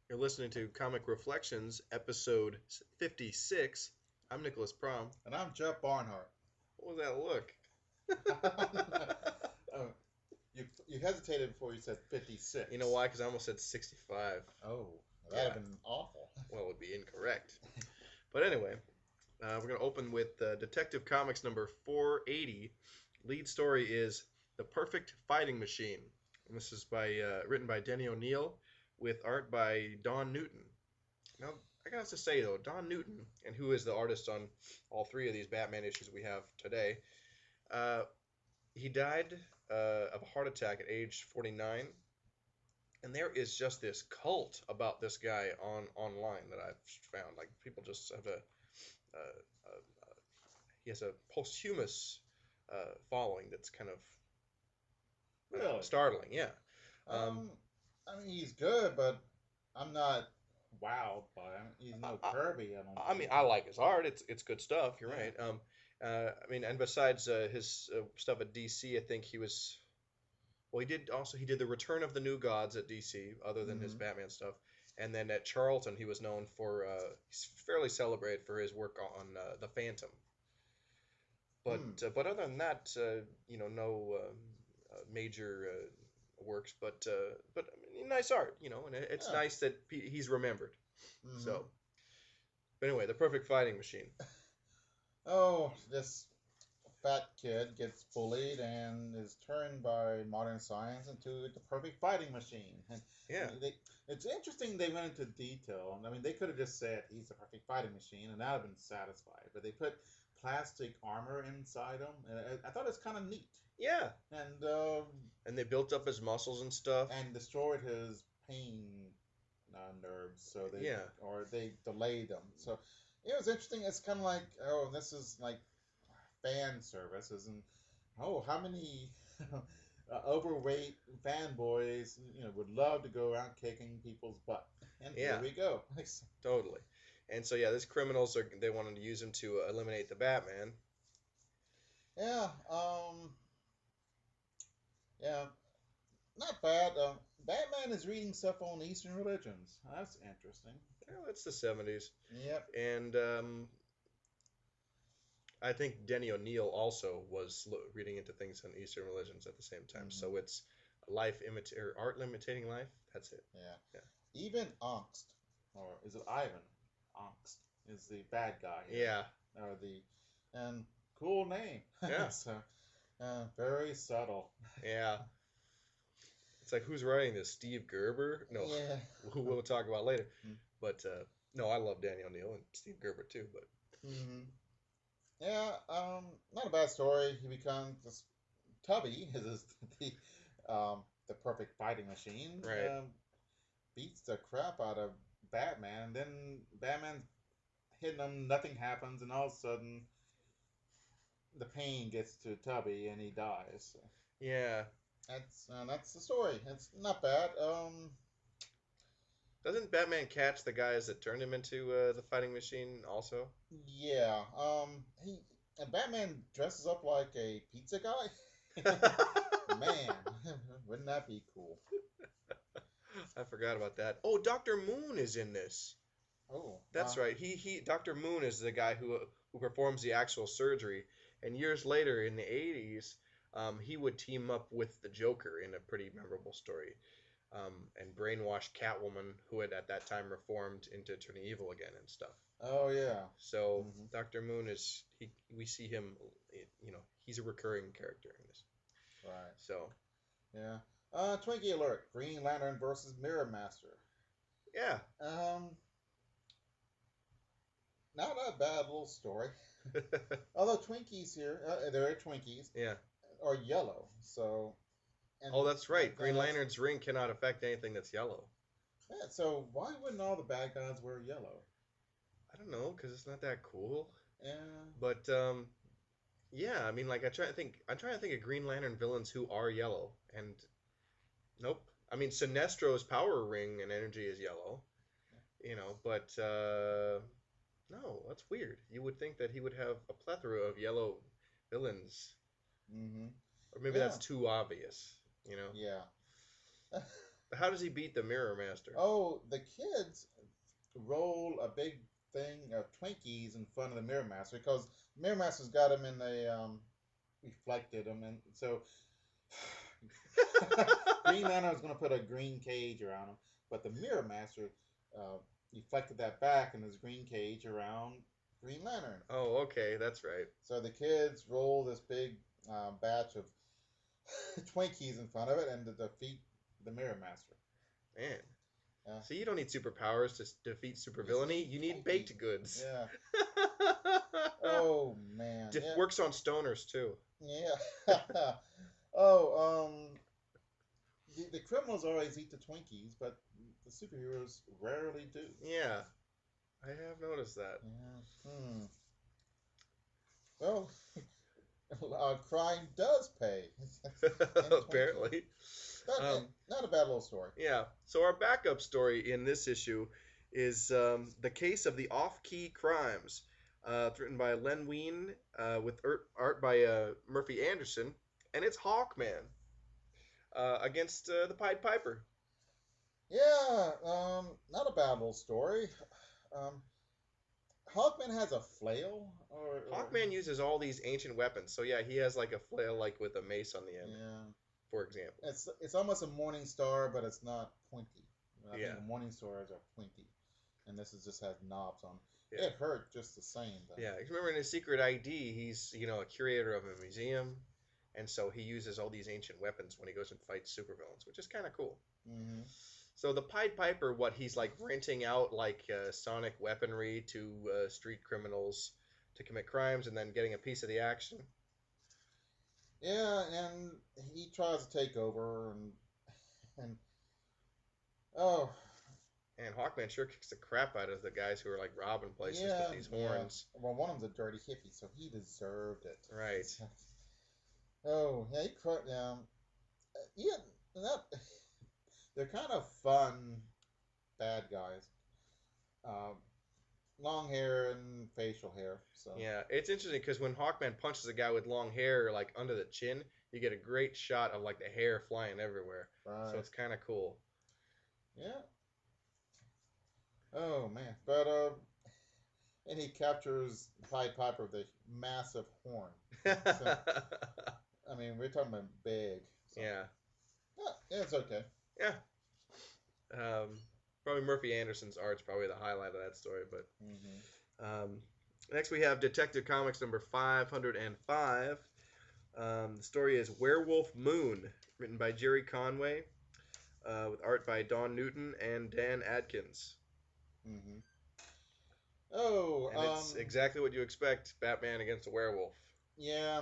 You're listening to Comic Reflections, episode 56. I'm Nicholas Prom. And I'm Jeff Barnhart. What was that look? Oh, you hesitated before you said 56. You know why? Because I almost said 65. Oh, that'd Yeah. have been awful. Well, it would be incorrect. But anyway, we're going to open with Detective Comics number 480. Lead story is The Perfect Fighting Machine. And this is written by Denny O'Neil with art by Don Newton. Now, I got to say though, Don Newton, and who is the artist on all three of these Batman issues we have today, uh, he died of a heart attack at age 49, and there is just this cult about this guy online that I've found. Like people just have he has a posthumous following that's kind of Really? startling. Yeah. Um, Um, I mean, he's good, but I'm not wowed by him. He's no I, Kirby, I don't I mean, think. I like his art. It's good stuff. You're Yeah. right. I mean, and besides his stuff at DC, I think he was. Well, he did the Return of the New Gods at DC, other than his Mm-hmm. Batman stuff, and then at Charlton, he was known for he's fairly celebrated for his work on the Phantom. Hmm. But other than that, no major works. But I mean, nice art, and it's Yeah. nice that he's remembered. Mm-hmm. So, but anyway, the Perfect Fighting Machine. Oh, this fat kid gets bullied and is turned by modern science into the perfect fighting machine. And Yeah, it's interesting they went into detail. I mean, they could have just said he's a perfect fighting machine, and I'd have been satisfied. But they put plastic armor inside him, and I thought it's kind of neat. yeah. And And they built up his muscles and stuff. destroyed his pain nerves, so Yeah, they delayed them. So it was interesting. It's kind of like, oh, this is like fan services, and oh, how many overweight fanboys would love to go around kicking people's butt, and here yeah, we go. totally. And so yeah, these criminals they wanted to use him to eliminate the Batman. Yeah, yeah, not bad. Batman is reading stuff on Eastern religions. That's interesting. Well, it's the 70s, Yep. and I think Denny O'Neil also was reading into things on Eastern religions at the same time. Hmm. So it's or art imitating life. That's it. Yeah. Yeah. Even Angst, or is it Ivan? Angst is the bad guy here, Yeah. or the and cool name. Yeah. So very subtle. Yeah. It's like who's writing this? Steve Gerber? No, Yeah. who we'll talk about later. But no, I love Danny O'Neill and Steve Gerber too. But Hmm. Yeah. Not a bad story. He becomes this Tubby is the the perfect fighting machine. right. Beats the crap out of Batman, and then Batman's hitting him. Nothing happens, and all of a sudden the pain gets to Tubby and he dies. So Yeah. that's the story. It's not bad. Doesn't Batman catch the guys that turned him into the fighting machine also? Yeah. He and Batman dresses up like a pizza guy. Man, wouldn't that be cool? I forgot about that. Oh, Doctor Moon is in this. Oh, That's right. He Dr. Moon is the guy who performs the actual surgery. And years later, in the 80s, he would team up with the Joker in a pretty memorable story, and brainwash Catwoman, who had at that time reformed into turning evil again and stuff. oh yeah. So Hmm. Dr. Moon is he we see him, he's a recurring character in this. Right. So Yeah. Twinkie alert. Green Lantern versus Mirror Master. yeah, Um, not a bad little story. Although Twinkies here, there are Twinkies, yeah. are yellow. So, and Oh, that's right. then Green Lantern's ring cannot affect anything that's yellow. yeah, so why wouldn't all the bad guys wear yellow? I don't know, because it's not that cool. Yeah. But yeah, I mean, like I'm trying to think of Green Lantern villains who are yellow, and nope. I mean, Sinestro's power ring and energy is yellow, but no, that's weird. You would think that he would have a plethora of yellow villains, Mm-hmm. or maybe Yeah. that's too obvious. Yeah. How does he beat the Mirror Master? Oh, the kids roll a big thing of Twinkies in front of the Mirror Master because Mirror Master's got him in a reflected him, and so Green Lantern was going to put a green cage around him, but the Mirror Master reflected that back in his green cage around Green Lantern. Oh, okay, that's right. So the kids roll this big batch of Twinkies in front of it and to defeat the Mirror Master. Man. Yeah. So you don't need superpowers to defeat supervillainy. You need baked goods. Yeah. Oh man. Yeah. Works on stoners too. Yeah. Oh, the criminals always eat the Twinkies, but the superheroes rarely do. Yeah, I have noticed that. Yeah. Well, crime does pay. Apparently. Not a bad little story. Yeah. So our backup story in this issue is the case of the off-key crimes. It's written by Len Wein with art by Murphy Anderson, and it's Hawkman against the Pied Piper. Yeah, not a bad little story. Hawkman has a flail, or Hawkman uses all these ancient weapons. So yeah, he has like a flail, like with a mace on the end. Yeah. For example. It's almost a Morning Star, but it's not pointy. I Yeah. think the Morning Stars are pointy, and this just has knobs on. Yeah. It hurt just the same. Though. Yeah, you remember in his secret ID, he's a curator of a museum, and so he uses all these ancient weapons when he goes and fights supervillains, which is kind of cool. Mm-hmm. So the Pied Piper, he's like renting out like sonic weaponry to street criminals to commit crimes, and then getting a piece of the action. Yeah, and he tries to take over, and oh. And Hawkman sure kicks the crap out of the guys who are like robbing places with these horns. Yeah. Well, one of them's a dirty hippie, so he deserved it. Right. Oh, yeah, he cried. Yeah, they're kind of fun bad guys. Long hair and facial hair. So yeah, it's interesting because when Hawkman punches a guy with long hair like under the chin, you get a great shot of like the hair flying everywhere. Right. So it's kind of cool. Yeah. Oh man, but and he captures Pied Piper with a massive horn. So, I mean, we're talking about big. So. Yeah. Yeah, it's okay. Yeah. Probably Murphy Anderson's art's probably the highlight of that story, but next we have Detective Comics number 505. The story is Werewolf Moon, written by Jerry Conway, with art by Don Newton and Dan Adkins. Mm-hmm. Oh, and it's exactly what you expect: Batman against a werewolf. Yeah,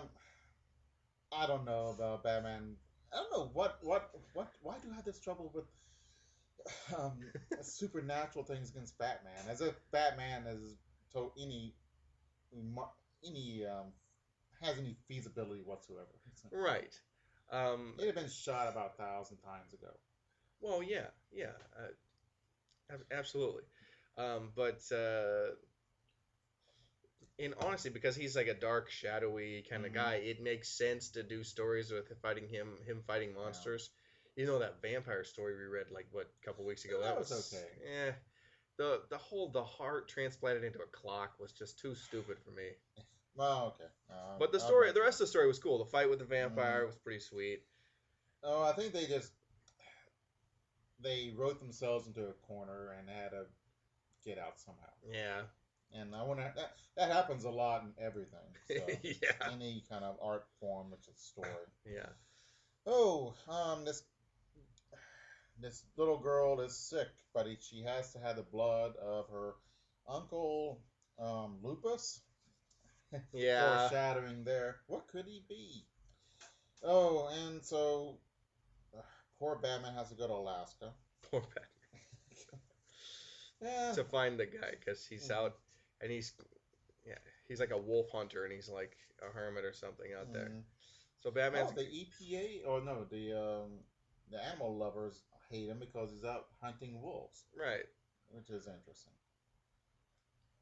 I don't know about Batman. I don't know what. Why do I have this trouble with supernatural things against Batman? As if Batman is to any has any feasibility whatsoever. Right. It'd have been shot about 1,000 times ago. Well, yeah, absolutely. But in honesty, because he's like a dark, shadowy kind of guy, it makes sense to do stories with him fighting monsters. Yeah. You know that vampire story we read like a couple weeks ago? That was okay. Yeah. The heart transplanted into a clock was just too stupid for me. Oh, okay. But the rest of the story was cool. The fight with the vampire was pretty sweet. Oh, I think they wrote themselves into a corner and had to get out somehow. Yeah. And I wonder that happens a lot in everything. So yeah. Any kind of art form, which is story. Yeah. Oh, this little girl is sick, but she has to have the blood of her uncle Lupus. Yeah. Foreshadowing there. What could he be? Oh, and so poor Batman has to go to Alaska. Poor Batman. Yeah. To find the guy, because he's out, and he's like a wolf hunter, and he's like a hermit or something out there. So Batman's the EPA, or no, the animal lovers hate him because he's out hunting wolves. Right. Which is interesting.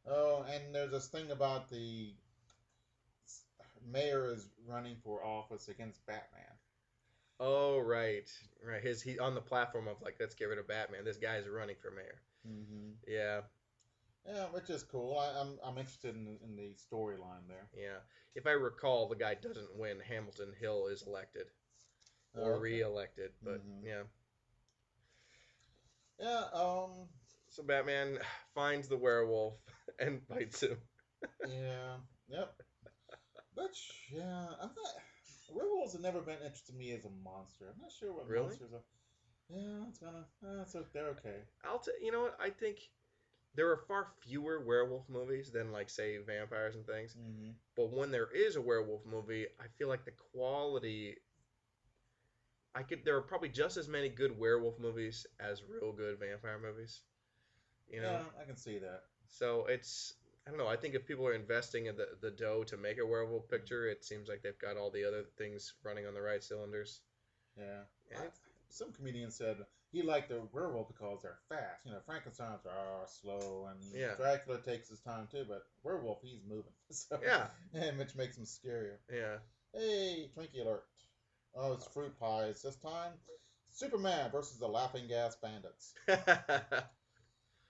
Oh, and there's this thing about the mayor is running for office against Batman. Oh, right, right. He on the platform of like, let's get rid of Batman. This guy's running for mayor. Hmm. Yeah, Yeah, which is cool. I'm interested in the storyline there. yeah. If I recall, the guy doesn't win. Hamilton Hill is elected or Oh, okay. re-elected, but Hmm. yeah. Yeah. So Batman finds the werewolf and fights him. Yeah. Yep. But yeah, I'm not. Werewolves have never been interested to me as a monster. I'm not sure what Really? monsters are. Yeah, it's gonna. They're okay. You know what? I think there are far fewer werewolf movies than like say vampires and things. Hmm. But when there is a werewolf movie, I feel like the quality there are probably just as many good werewolf movies as real good vampire movies, you know? Yeah, I can see that. So it's I don't know, I think if people are investing in the dough to make a werewolf picture, it seems like they've got all the other things running on the right cylinders. Yeah. And I, it's some comedian said he liked the werewolf because they're fast. Frankenstein's are slow, and yeah. Dracula takes his time too. But werewolf, he's moving, so Yeah. and which makes him scarier. Yeah. Hey, Twinkie alert! Oh, it's fruit pies this time. Superman versus the Laughing Gas Bandits.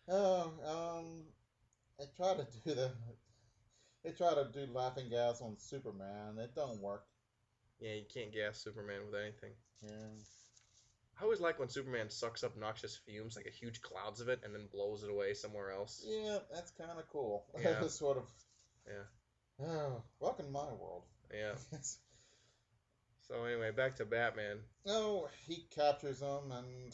Oh, they try to do the they try to do laughing gas on Superman. It don't work. Yeah, you can't gas Superman with anything. Yeah. I always like when Superman sucks up noxious fumes, like a huge clouds of it, and then blows it away somewhere else. Yeah, that's kind of cool. Yeah. Sort of. Yeah. Oh, welcome to my world. Yeah. So anyway, back to Batman, No, he captures them, and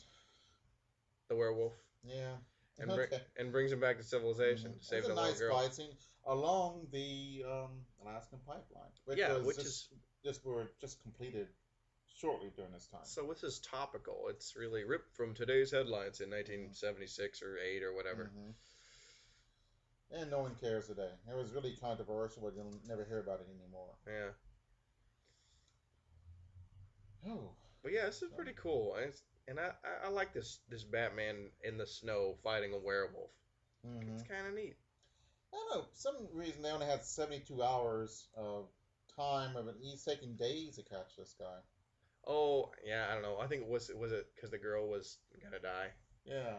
the werewolf, yeah, and okay. brings him back to civilization to It's save a the little nice girl. fight scene along the Alaskan pipeline, which Yeah, was which is just completed shortly during this time. so this is topical. It's really ripped from today's headlines in 1976 or 8 or whatever. Hmm. And no one cares today. It was really controversial, but you'll never hear about it anymore. Yeah. Oh, But yeah, this is so, pretty cool. And I like this Batman in the snow fighting a werewolf. It's hmm kind of neat. I don't know. Some reason they only had 72 hours of time of it. He's taking days to catch this guy. Oh, yeah, I don't know. I think it was it because the girl was gonna die. Yeah.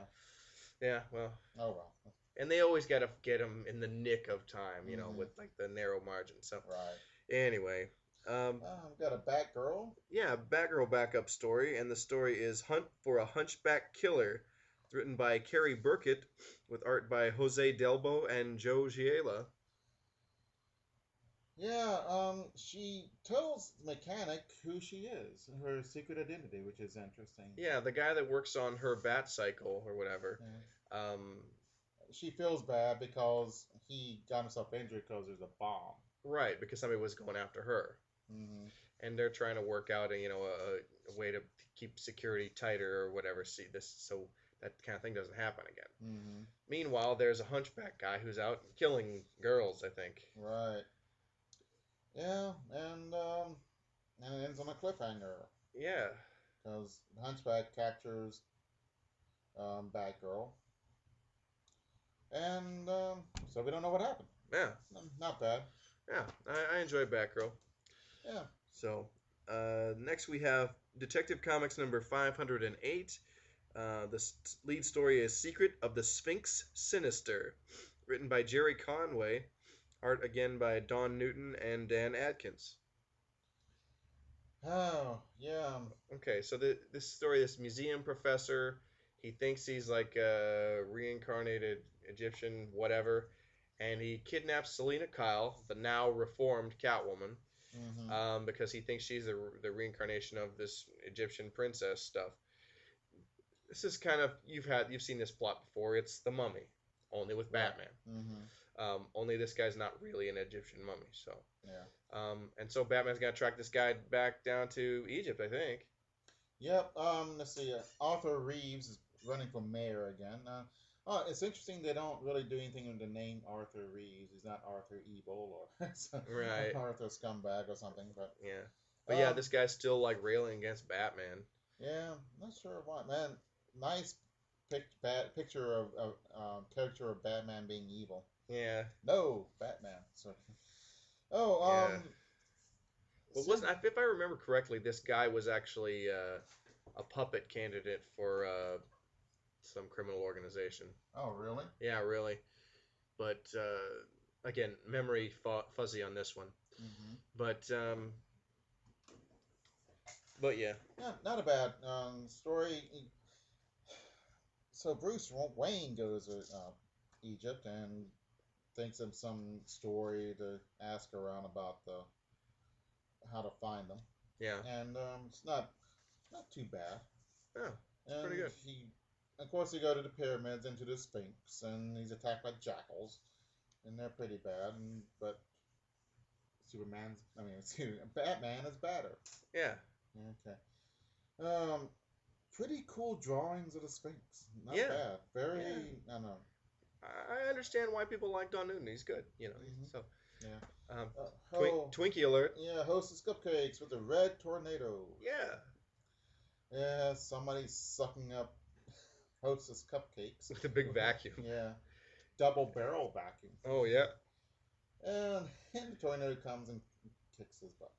Yeah, well, Oh well. and they always gotta get him in the nick of time, Hmm. with like the narrow margin. So Right. anyway, um, We've got a Batgirl. yeah, Batgirl backup story, and the story is Hunt for a Hunchback Killer. It's written by Carrie Burkett with art by Jose Delbo and Joe Giela. Yeah. She tells the mechanic who she is, her secret identity, which is interesting. Yeah, the guy that works on her bat cycle or whatever. Yeah. Um, She feels bad because he got himself injured because there's a bomb. right, because somebody was going after her, Hmm. and they're trying to work out a way to keep security tighter or whatever. See this so that kind of thing doesn't happen again. Hmm. Meanwhile, there's a hunchback guy who's out killing girls. I think. Right. Yeah, and it ends on a cliffhanger Yeah, because Hunchback captures Batgirl, and so we don't know what happened. yeah, Not bad. yeah. I enjoy Batgirl. Yeah. So next we have Detective Comics number 508. The lead story is Secret of the Sphinx Sinister, written by Jerry Conway, art again by Don Newton and Dan Adkins. Oh, yeah. Okay, so this story, this museum professor, he thinks he's like a reincarnated Egyptian, whatever, and he kidnaps Selena Kyle, the now reformed Catwoman, Hmm. because he thinks she's the reincarnation of this Egyptian princess stuff. This is kind of you've seen this plot before. It's the Mummy, only with Right. Batman. Hmm. Only this guy's not really an Egyptian mummy. So, Yeah. and so Batman's gonna track this guy back down to Egypt, I think. Yep. Let's see. Arthur Reeves is running for mayor again. It's interesting they don't really do anything with the name Arthur Reeves. He's not Arthur Evil or Right. Arthur Scumbag or something. But Yeah. But yeah, um, this guy's still like railing against Batman. yeah, not sure why. Man, nice picture of character of Batman being evil. Yeah. No, Batman. So, oh, Yeah. Well, wasn't if I remember correctly, this guy was actually a puppet candidate for some criminal organization. Oh, really? Yeah, really. But again, memory fuzzy on this one. Mm-hmm. But but yeah, Yeah, not a bad story. So Bruce Wayne goes to Egypt and thinks of some story to ask around about the how to find them, yeah, and it's not too bad. yeah, it's pretty And good. of course, they go to the pyramids into the Sphinx, and he's attacked by jackals, and they're pretty bad. But Batman is better. Yeah, Okay. Um, Pretty cool drawings of the Sphinx. Not yeah, bad. Very, yeah. I don't know. I understand why people like Don Newton. He's good, you know. Hmm. So, Yeah. um, Oh, Twinkie alert. yeah. Hostess cupcakes with the red tornado. Yeah, Yeah, somebody sucking up Hostess cupcakes. with a big vacuum. Yeah, double barrel vacuum. Oh yeah, And the tornado comes and kicks his butt.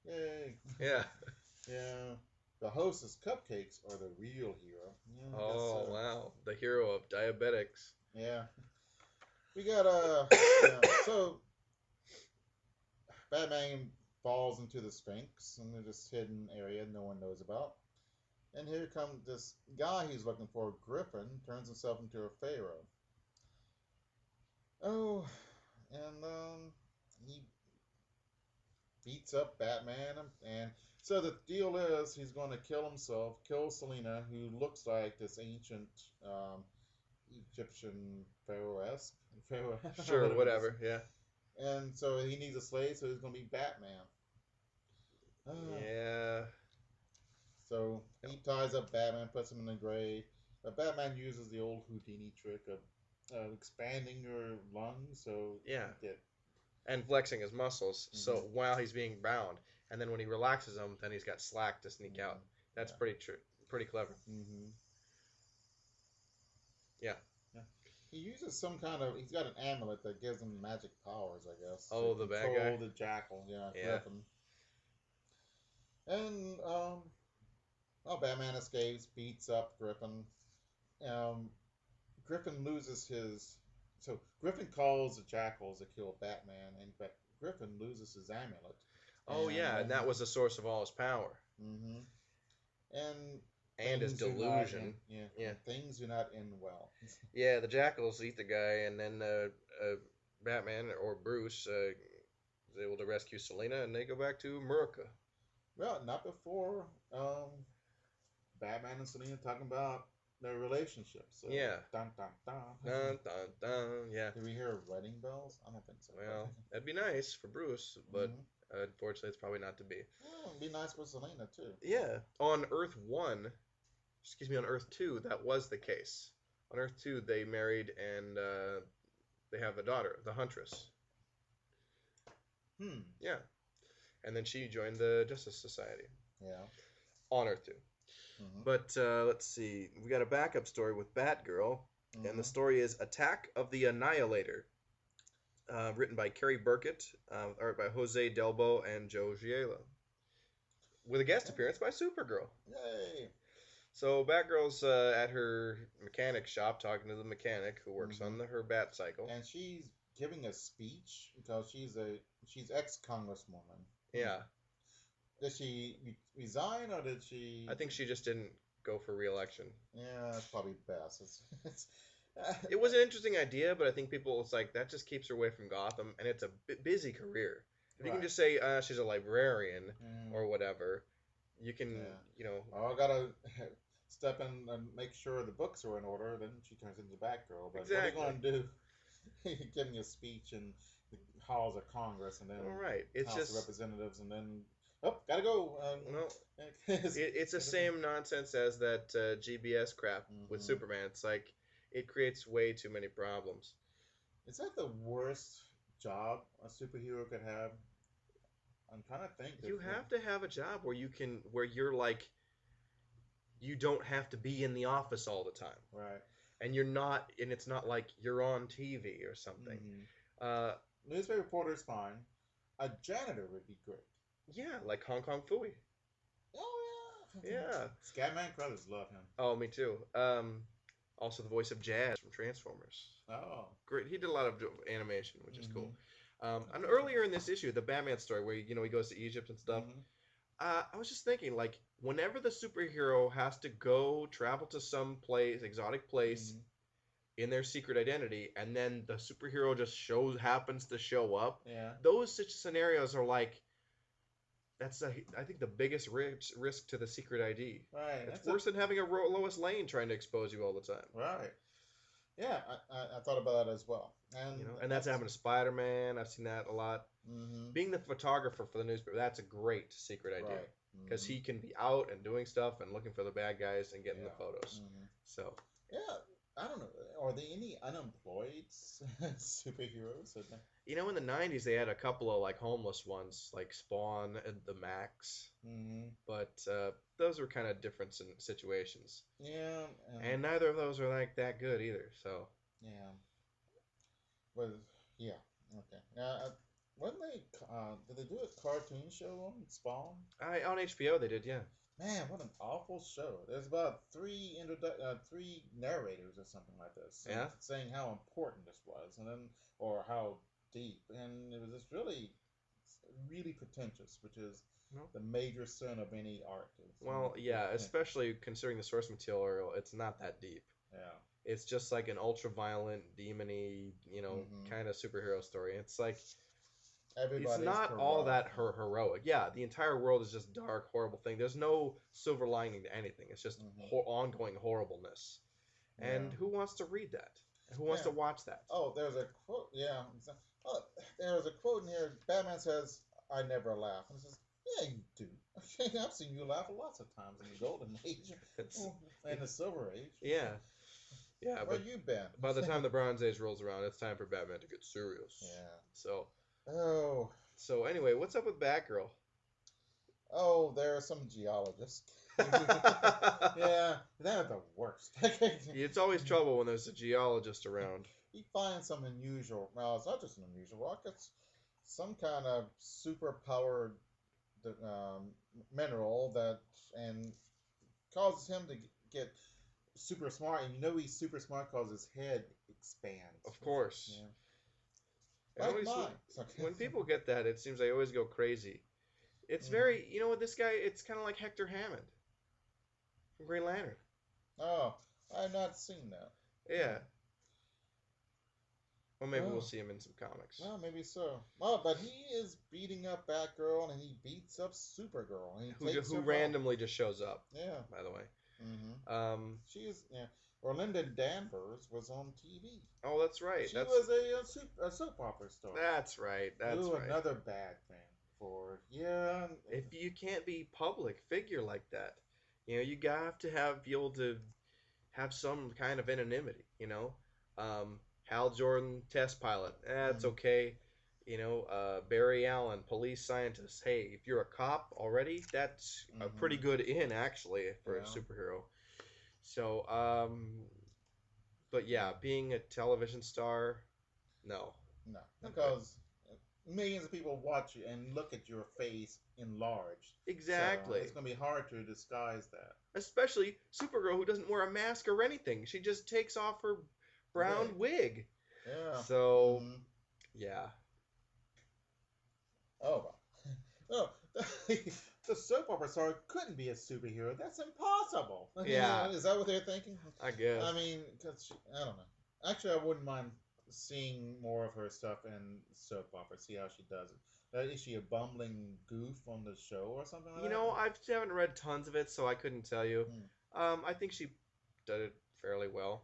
Yay! yeah. Yeah, the Hostess cupcakes are the real hero. Yeah, I guess Oh so. wow, the hero of diabetics. Yeah, we got so Batman falls into the Sphinx in this hidden area no one knows about. And here comes this guy he's looking for, Griffin, turns himself into a pharaoh. Oh, and he beats up Batman, and so the deal is he's going to kill himself, kill Selina, who looks like this ancient Egyptian pharaoh, Sure, whatever. Yeah, and so he needs a slave, so he's going to be Batman. Uh, yeah. so he ties up Batman, puts him in the grave. But Batman uses the old Houdini trick of expanding your lungs, so Yeah, you get. and flexing his muscles. So Hmm. while he's being bound, and then when he relaxes them, then he's got slack to sneak out. Hmm. That's Yeah. pretty true. Pretty clever. Hmm. Yeah. Yeah. He uses some kind of. He's got an amulet that gives him magic powers, I guess, to Oh, the bad guy. control the jackal. Yeah, Yeah. Griffin. And well, Batman escapes, beats up Griffin. Um, Griffin loses his. So Griffin calls the jackals to kill Batman, and but Griffin loses his amulet, Oh and yeah, and that was the source of all his power hmm and and his things do not end. delusion. Yeah, Yeah. and things do not end well. Yeah, the jackals eat the guy, and then Batman or Bruce is able to rescue Selina, and they go back to America. Well, not before Batman and Selina talking about their relationship. So Yeah. dun dun dun. Dun dun dun. Yeah. Do we hear wedding bells? I don't think so. Well, that'd be nice for Bruce, but Mhm. unfortunately, it's probably not to be. Well, it'd be nice for Selina too. Yeah, on Earth 1, excuse me, on Earth 2, that was the case. On Earth 2, they married and they have a daughter, the Huntress. Hmm. Yeah, and then she joined the Justice Society Yeah. on Earth 2. Hmm. But let's see, we got a backup story with Batgirl, and the Hmm. story is Attack of the Annihilator, written by Kerry Burkett, art by Jose Delbo and Joe Giello, with a guest appearance by Supergirl. Yay. So Batgirl's at her mechanic shop talking to the mechanic who works on her bat cycle. And she's giving a speech because she's ex-congresswoman. Yeah, Did she resign or did she? I think she just didn't go for re-election. Yeah, that's probably best. It's It was an interesting idea, but I think people, it's like that just keeps her away from Gotham, and it's a busy career. If you can Right. just say she's a librarian Mm, or whatever, you can, yeah. you know, Oh, I gotta step in and make sure the books are in order. Then she turns into Batgirl. But exactly. what are you gonna do? Giving a speech in the halls of Congress and then All right, it's House of just Representatives and then gotta go. well, It's- it's the same nonsense as that GBS crap with Mhm. Superman. It's like it creates way too many problems. Is that the worst job a superhero could have? I'm trying to think. You have to have a job where you're like, you don't have to be in the office all the time, Right. and it's not like you're on TV or something. Mhm. Uh, Newspaper reporter's fine. A janitor would be great. Yeah, like Hong Kong Phooey. Oh yeah. Yeah. Scatman Crothers love him. Oh, me too. Also the voice of Jazz from Transformers. Oh. Great. He did a lot of animation, which is Mm-hmm. cool. And earlier in this issue, the Batman story where he goes to Egypt and stuff. Mm-hmm. I was just thinking, like, whenever the superhero has to go travel to some place, exotic place, Mm-hmm. in their secret identity, and then the superhero just happens to show up, Yeah. those such scenarios are like I think the biggest risk to the secret ID. Right. It's worse than having a Lois Lane trying to expose you all the time. Right. Yeah, I thought about that as well, and And that's happened to Spider-Man. I've seen that a lot. Mm-hmm. Being the photographer for the newspaper, that's a great secret idea Right. because Mm-hmm. he can be out and doing stuff and looking for the bad guys and getting the photos. Mm-hmm. So Yeah, I don't know. Are there any unemployed superheroes? in the '90s they had a couple of like homeless ones, like Spawn and the Max, Mm-hmm. but those were kind of different situations, Yeah, and neither of those are like that good either. So yeah, but yeah, okay. When they did they do a cartoon show on Spawn? on HBO they did, yeah. Man, what an awful show. There's about three narrators or something like this, Yeah. saying how important this was, and then or how deep, and it was just really pretentious, which is No. the major sin of any art. Well, yeah, especially considering the source material, it's not that deep. Yeah. It's just like an ultra-violent, demony, kind of superhero story. It's like it's not all that heroic. Yeah, the entire world is just dark, horrible thing. There's no silver lining to anything. It's just ongoing horribleness. And who wants to read that? Who wants to watch that? Oh, there's a quote. Yeah. Oh, there's a quote in here. Batman says, "I never laugh." And it says, "Yeah, you do. I've seen you laugh lots of times in the Golden Age and the Silver Age." Yeah. Yeah, where you been? By the time the Bronze Age rolls around, it's time for Batman to get serious. Yeah. So. Oh. So anyway, what's up with Batgirl? Oh, there are some geologists. Yeah, they're the worst. It's always trouble when there's a geologist around. You find some unusual. Well, it's not just an unusual rock. It's some kind of super powered mineral that and causes him to get super smart. And he's super smart because his head expands. Of course. Yeah. Like mine. When people get that, it seems they always go crazy. It's very, with this guy, it's kind of like Hector Hammond from Green Lantern. Oh, I've not seen that. Yeah. Well, maybe we'll see him in some comics. Well, maybe so. Oh, but he is beating up Batgirl, and he beats up Supergirl. And who randomly just shows up. Yeah. By the way. Mm-hmm. She is, yeah. Orlinda Danvers was on TV. Oh, that's right. She was a soap opera star. That's right. That's right. Another bad thing for If you can't be public figure like that, you have to be able to have some kind of anonymity. Hal Jordan, test pilot. That's okay. Barry Allen, police scientist. Hey, if you're a cop already, that's a pretty good actually for a superhero. So, but yeah, being a television star, no. No, because millions of people watch you and look at your face enlarged. Exactly. So it's going to be hard to disguise that. Especially Supergirl, who doesn't wear a mask or anything. She just takes off her brown wig. Yeah. So, yeah. Oh, well. The soap opera star couldn't be a superhero. That's impossible. Yeah. Is that what they're thinking? I guess. I mean, because I don't know. Actually, I wouldn't mind seeing more of her stuff in soap opera. See how she does it. Is she a bumbling goof on the show or something like that? I haven't read tons of it, so I couldn't tell you. I think she did it fairly well.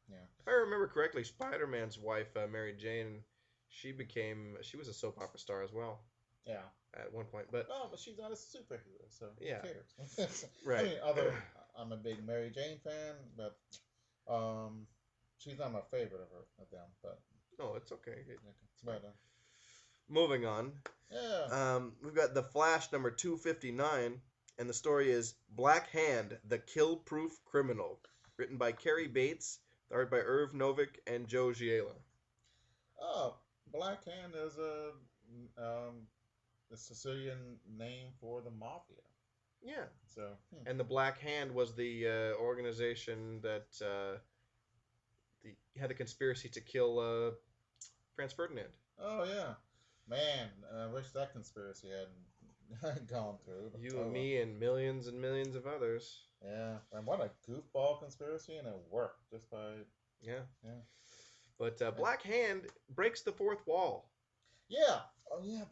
Yeah. If I remember correctly, Spider-Man's wife, Mary Jane, she was a soap opera star as well. Yeah. At one point, but she's not a superhero, so yeah. Who cares? Right. I mean, I'm a big Mary Jane fan, but she's not my favorite of them. But no, it's okay. But, moving on. Yeah. We've got The Flash number 259, and the story is Black Hand: The Kill-Proof Criminal, written by Cary Bates, art by Irv Novick and Joe Giella. Oh, Black Hand is a Sicilian name for the mafia. Yeah. So, And the Black Hand was the organization that had the conspiracy to kill Franz Ferdinand. oh yeah, man, I wish that conspiracy hadn't gone through. You Oh and well. me and millions of others. Yeah, and what a goofball conspiracy, and it worked just by Yeah. yeah. But And, Black Hand breaks the fourth wall. yeah, oh yeah,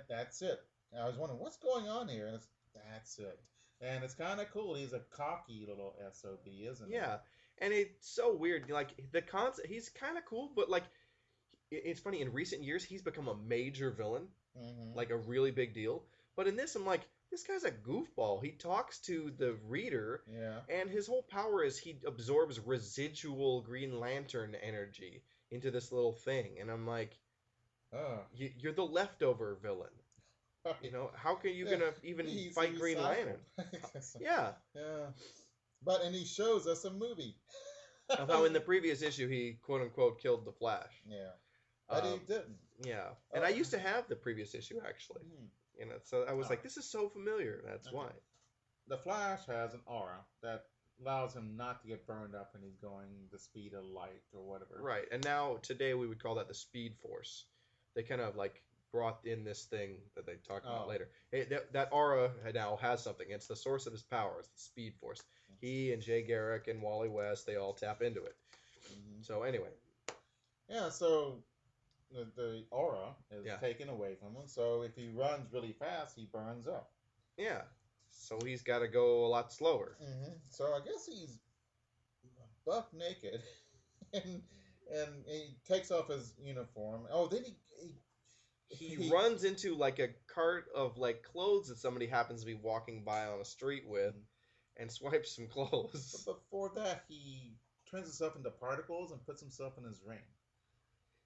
that's it. I was wondering what's going on here, and that's it. And it's kind of cool. He's a cocky little sob, isn't he? Yeah. And it's so weird. Like the concept, he's kind of cool, but like it's funny. In recent years, he's become a major villain, Mm-hmm. like a really big deal. But in this, I'm like, this guy's a goofball. He talks to the reader, Yeah. and his whole power is he absorbs residual Green Lantern energy into this little thing. And I'm like, Oh. you're the leftover villain. You Right. know, how can you Yeah. gonna even He's fight Green recycled. Lantern? Yeah, Yeah. But and he shows us a movie. of how in the previous issue he quote unquote killed the Flash. Yeah. But he Um, didn't. yeah, and I Oh. used to have the previous issue actually. Hmm. You know, so I was All like, right. this is so familiar. That's Okay. why. The Flash has an aura that allows him not to get burned up when he's going the speed of light or whatever. Right, and now today we would call that the Speed Force. They kind of like brought in this thing that they talk about Oh. later. That aura now has something. It's the source of his powers, the Speed Force. He and Jay Garrick and Wally West, they all tap into it. Hmm. So anyway, Yeah. So the aura is yeah, taken away from him. So if he runs really fast, he burns up. yeah. So he's got to go a lot slower. So I guess he's buck naked, and he takes off his uniform. Oh, then He runs into like a cart of like clothes that somebody happens to be walking by on a street with, and swipes some clothes. But before that, he turns himself into particles and puts himself in his ring.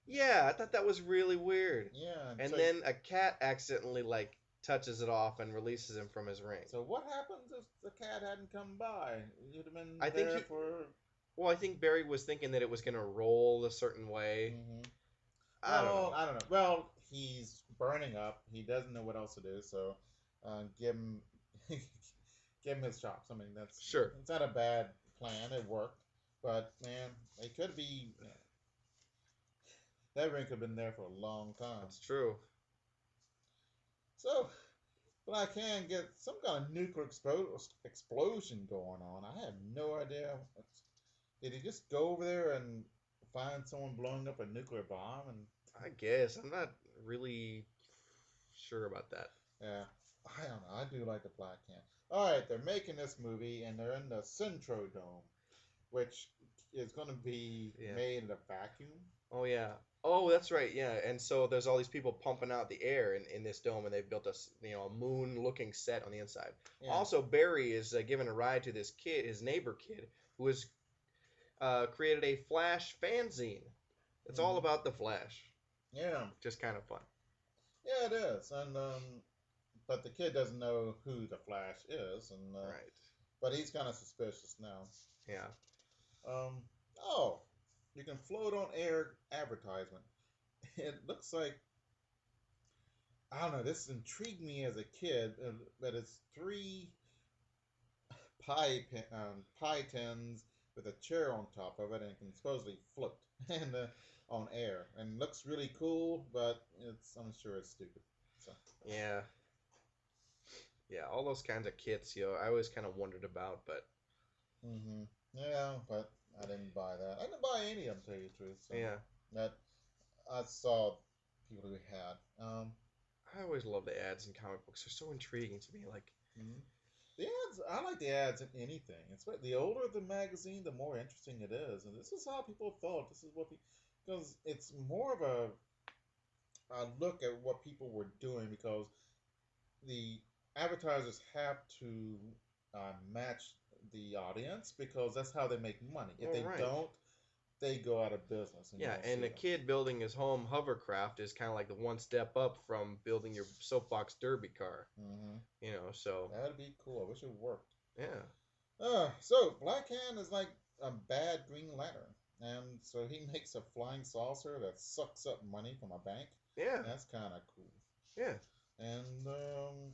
Yeah, I thought that was really weird. Yeah, And so, then a cat accidentally like touches it off and releases him from his ring. so what happens if the cat hadn't come by? You'd have been I think there he- for. Well, I think Barry was thinking that it was gonna roll a certain way. Mhm. I don't Well, know. I don't know. Well, he's burning up. He doesn't know what else to do. So, give him, give him his chops. I mean, Sure. it's not a bad plan. It worked, but man, it could be. That ring could have been there for a long time. That's true. So, Black Hand get some kind of nuclear explosion going on. I have no idea. Did he just go over there and find someone blowing up a nuclear bomb? And I guess I'm not really sure about that. yeah, I don't know. I do like the Black Hand. All right, they're making this movie, and they're in the Centrodome, which is going to be Yeah. made in a vacuum. Oh yeah. Oh, that's right. Yeah. And so there's all these people pumping out the air in this dome, and they've built a moon-looking set on the inside. Yeah. Also, Barry is giving a ride to this kid, his neighbor kid, who has created a Flash fanzine. It's all Mhm. about the Flash. Yeah, Just kind of fun. yeah, it is, and but the kid doesn't know who the Flash is, and Right. but he's kind of suspicious now. Yeah. Oh, you can float on air advertisement. It looks like I don't know. This intrigued me as a kid, but it's three pie tins with a chair on top of it, and it can supposedly float and on air, and looks really cool. But I'm sure it's stupid. So Yeah. Yeah. All those kinds of kits, I always kind of wondered about, but yeah, but I didn't buy that. I didn't buy any of them, to tell you the truth. So yeah. that I saw people who had. I always love the ads in comic books. They're so intriguing to me. Like, Mhm. The ads, I like the ads in anything. It's the older the magazine, the more interesting it is. And this is how people thought. This is what because it's more of a look at what people were doing because the advertisers have to match the audience because that's how they make money. If they right. don't, they go out of business. Yeah, you and see a them. kid building his home hovercraft is kind of like the one step up from building your soapbox derby car. So That'd be cool. I wish it worked. yeah, So Black Hand is like a bad Green Lantern, and so he makes a flying saucer that sucks up money from a bank. yeah, That's kind of cool. yeah. And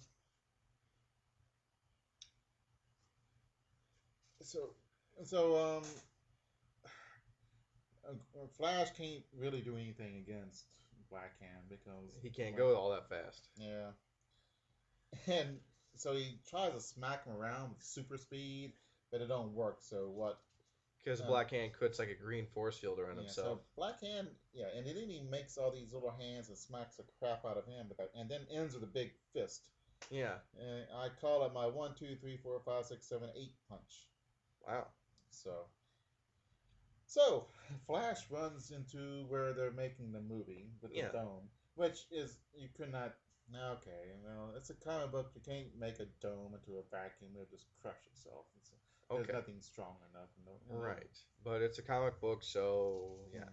so so Flash can't really do anything against Black Hand because He can't like go all that fast. yeah, and so he tries to smack him around with super speed, but it don't work. So what? Because Um, Black Hand puts like a green force field around yeah, himself. so Black Hand, yeah, and then he makes all these little hands and smacks the crap out of him, and then ends with a big fist. Yeah. And I call it my 1, 2, 3, 4, 5, 6, 7, 8 punch. Wow. So So, Flash runs into where they're making the movie with the Yeah. dome, which is you could not. Okay, well, it's a comic book. You can't make a dome into a vacuum; it'll just crush itself. There's Okay. nothing strong enough. Right. But it's a comic book, so yeah.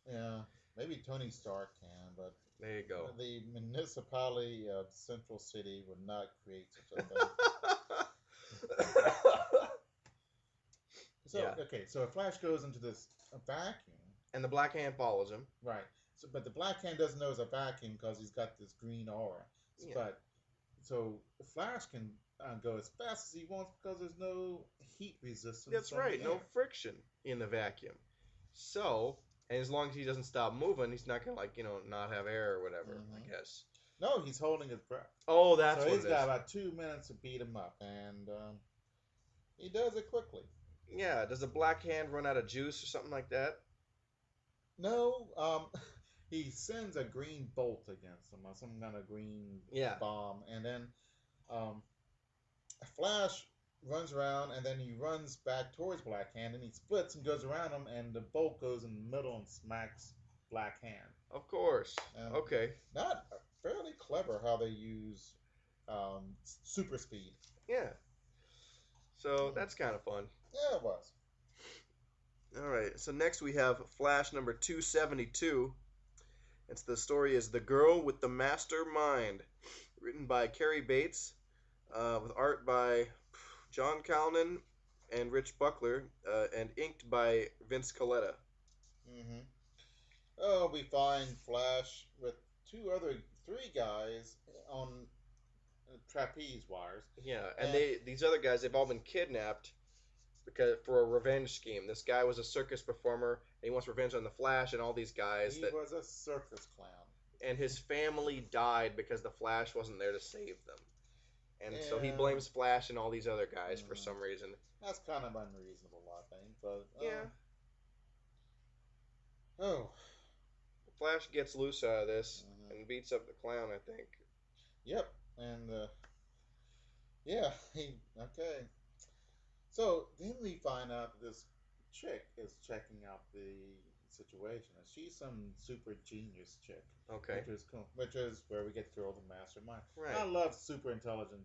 Yeah, maybe Tony Stark can, but There you go. the municipality of Central City would not create such a thing. So Yeah. okay, so Flash goes into this vacuum. And the Black Hand follows him. Right. So, but the Black Hand doesn't know it's a vacuum because he's got this green aura. Yeah. But so Flash can go as fast as he wants because there's no heat resistance. That's right. No friction in the vacuum. So, and as long as he doesn't stop moving, he's not gonna not have air or whatever. I guess. No, he's holding his breath. Oh, that's so what he's it got is. about 2 minutes to beat him up, and he does it quickly. Yeah. Does the Black Hand run out of juice or something like that? No, he sends a green bolt against him, some kind of green bomb, and then um, Flash runs around, and then he runs back towards Black Hand, and he splits and goes around him, and the bolt goes in the middle and smacks Black Hand. Of course. Okay. Not fairly clever how they use super speed. Yeah. So that's kind of fun. Yeah, it was. All right. So next we have Flash number 272. The story is The Girl with the Master Mind, written by Carrie Bates, with art by John Calnan and Rich Buckler, and inked by Vince Coletta. Mm-hmm. Oh, we find Flash with three guys on trapeze wires. Yeah, and these other guys, they've all been kidnapped for a revenge scheme. This guy was a circus performer, and he wants revenge on the Flash and all these guys. He was a circus clown. And his family died because the Flash wasn't there to save them. And so he blames Flash and all these other guys for some reason. That's kind of unreasonable, I think, but yeah. Oh. Flash gets loose out of this and beats up the clown, I think. Yep, and yeah, okay. So then we find out this chick is checking out the situation, and she's some super genius chick. Okay. Which is where we get Girl the Mastermind. Right. I love super intelligent.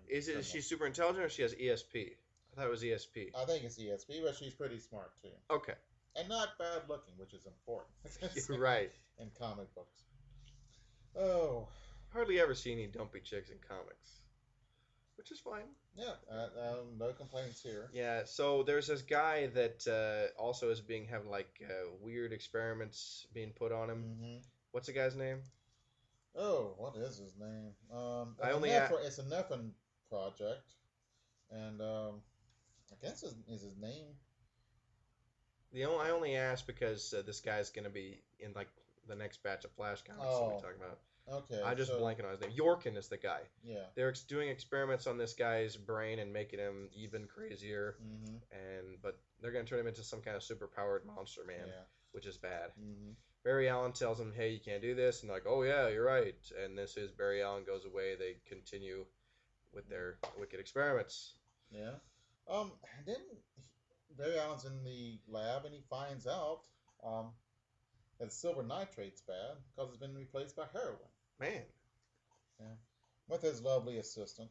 Is she super intelligent or she has ESP? I thought it was ESP. I think it's ESP, but she's pretty smart too. Okay. And not bad looking, which is important. You're right. In comic books. Oh. Hardly ever see any dumpy chicks in comics, which is fine. Yeah, no complaints here. Yeah, so there's this guy that also is having weird experiments being put on him. Mm-hmm. What's the guy's name? Oh, what is his name? It's a Nephin project, and I guess is his name. I only asked because this guy's gonna be in the next batch of Flash comics that we're talking about. Okay. I just blanking on his name. Yorkin is the guy. Yeah. They're doing experiments on this guy's brain and making him even crazier. Mm-hmm. But they're gonna turn him into some kind of super powered monster man, which is bad. Mm-hmm. Barry Allen tells him, "Hey, you can't do this," and oh yeah, you're right. And this is Barry Allen goes away. They continue with their wicked experiments. Yeah. And then Barry Allen's in the lab and he finds out that silver nitrate's bad because it's been replaced by heroin. Man. Yeah. With his lovely assistant,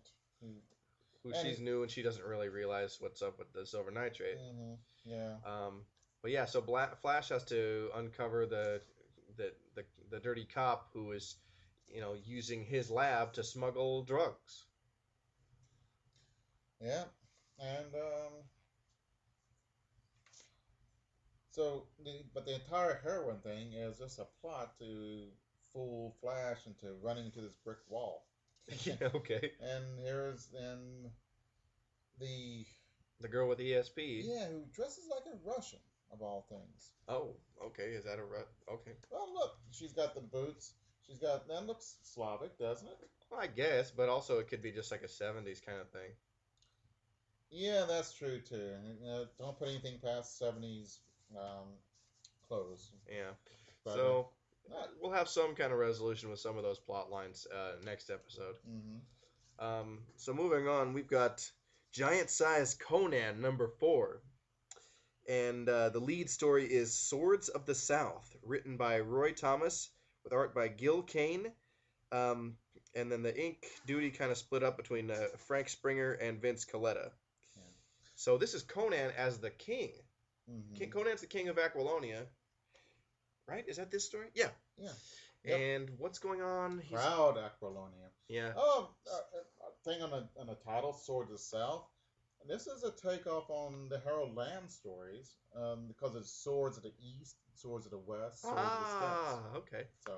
who she's new and she doesn't really realize what's up with the silver nitrate. Mm-hmm. Yeah. But yeah, so Flash has to uncover the dirty cop who is, using his lab to smuggle drugs. Yeah, and but the entire heroin thing is just a plot to full flash into running into this brick wall. Yeah, okay. And here's then the The girl with ESP. yeah, who dresses like a Russian of all things. Oh, okay. Is that a okay? Well, look, she's got the boots. She's got that looks Slavic, doesn't it? Well, I guess, but also it could be just like a '70s kind of thing. Yeah, that's true too. Don't put anything past '70s um, clothes, Yeah. but So not. we'll have some kind of resolution with some of those plot lines next episode. Mm-hmm. So moving on, we've got Giant Size Conan #4. And the lead story is Swords of the South, written by Roy Thomas, with art by Gil Kane. Um, and then the ink duty kind of split up between Frank Springer and Vince Coletta. Yeah. So this is Conan as the king. Mm-hmm. Conan's the king of Aquilonia, right? Is that this story? Yeah. Yeah. Yep. And what's going on? Proud Aquilonia. Yeah. Oh, thing on the title, Swords of the South. This is a takeoff on the Harold Lamb stories because it's Swords of the East, Swords of the West, Swords of the Steppes. Okay. So,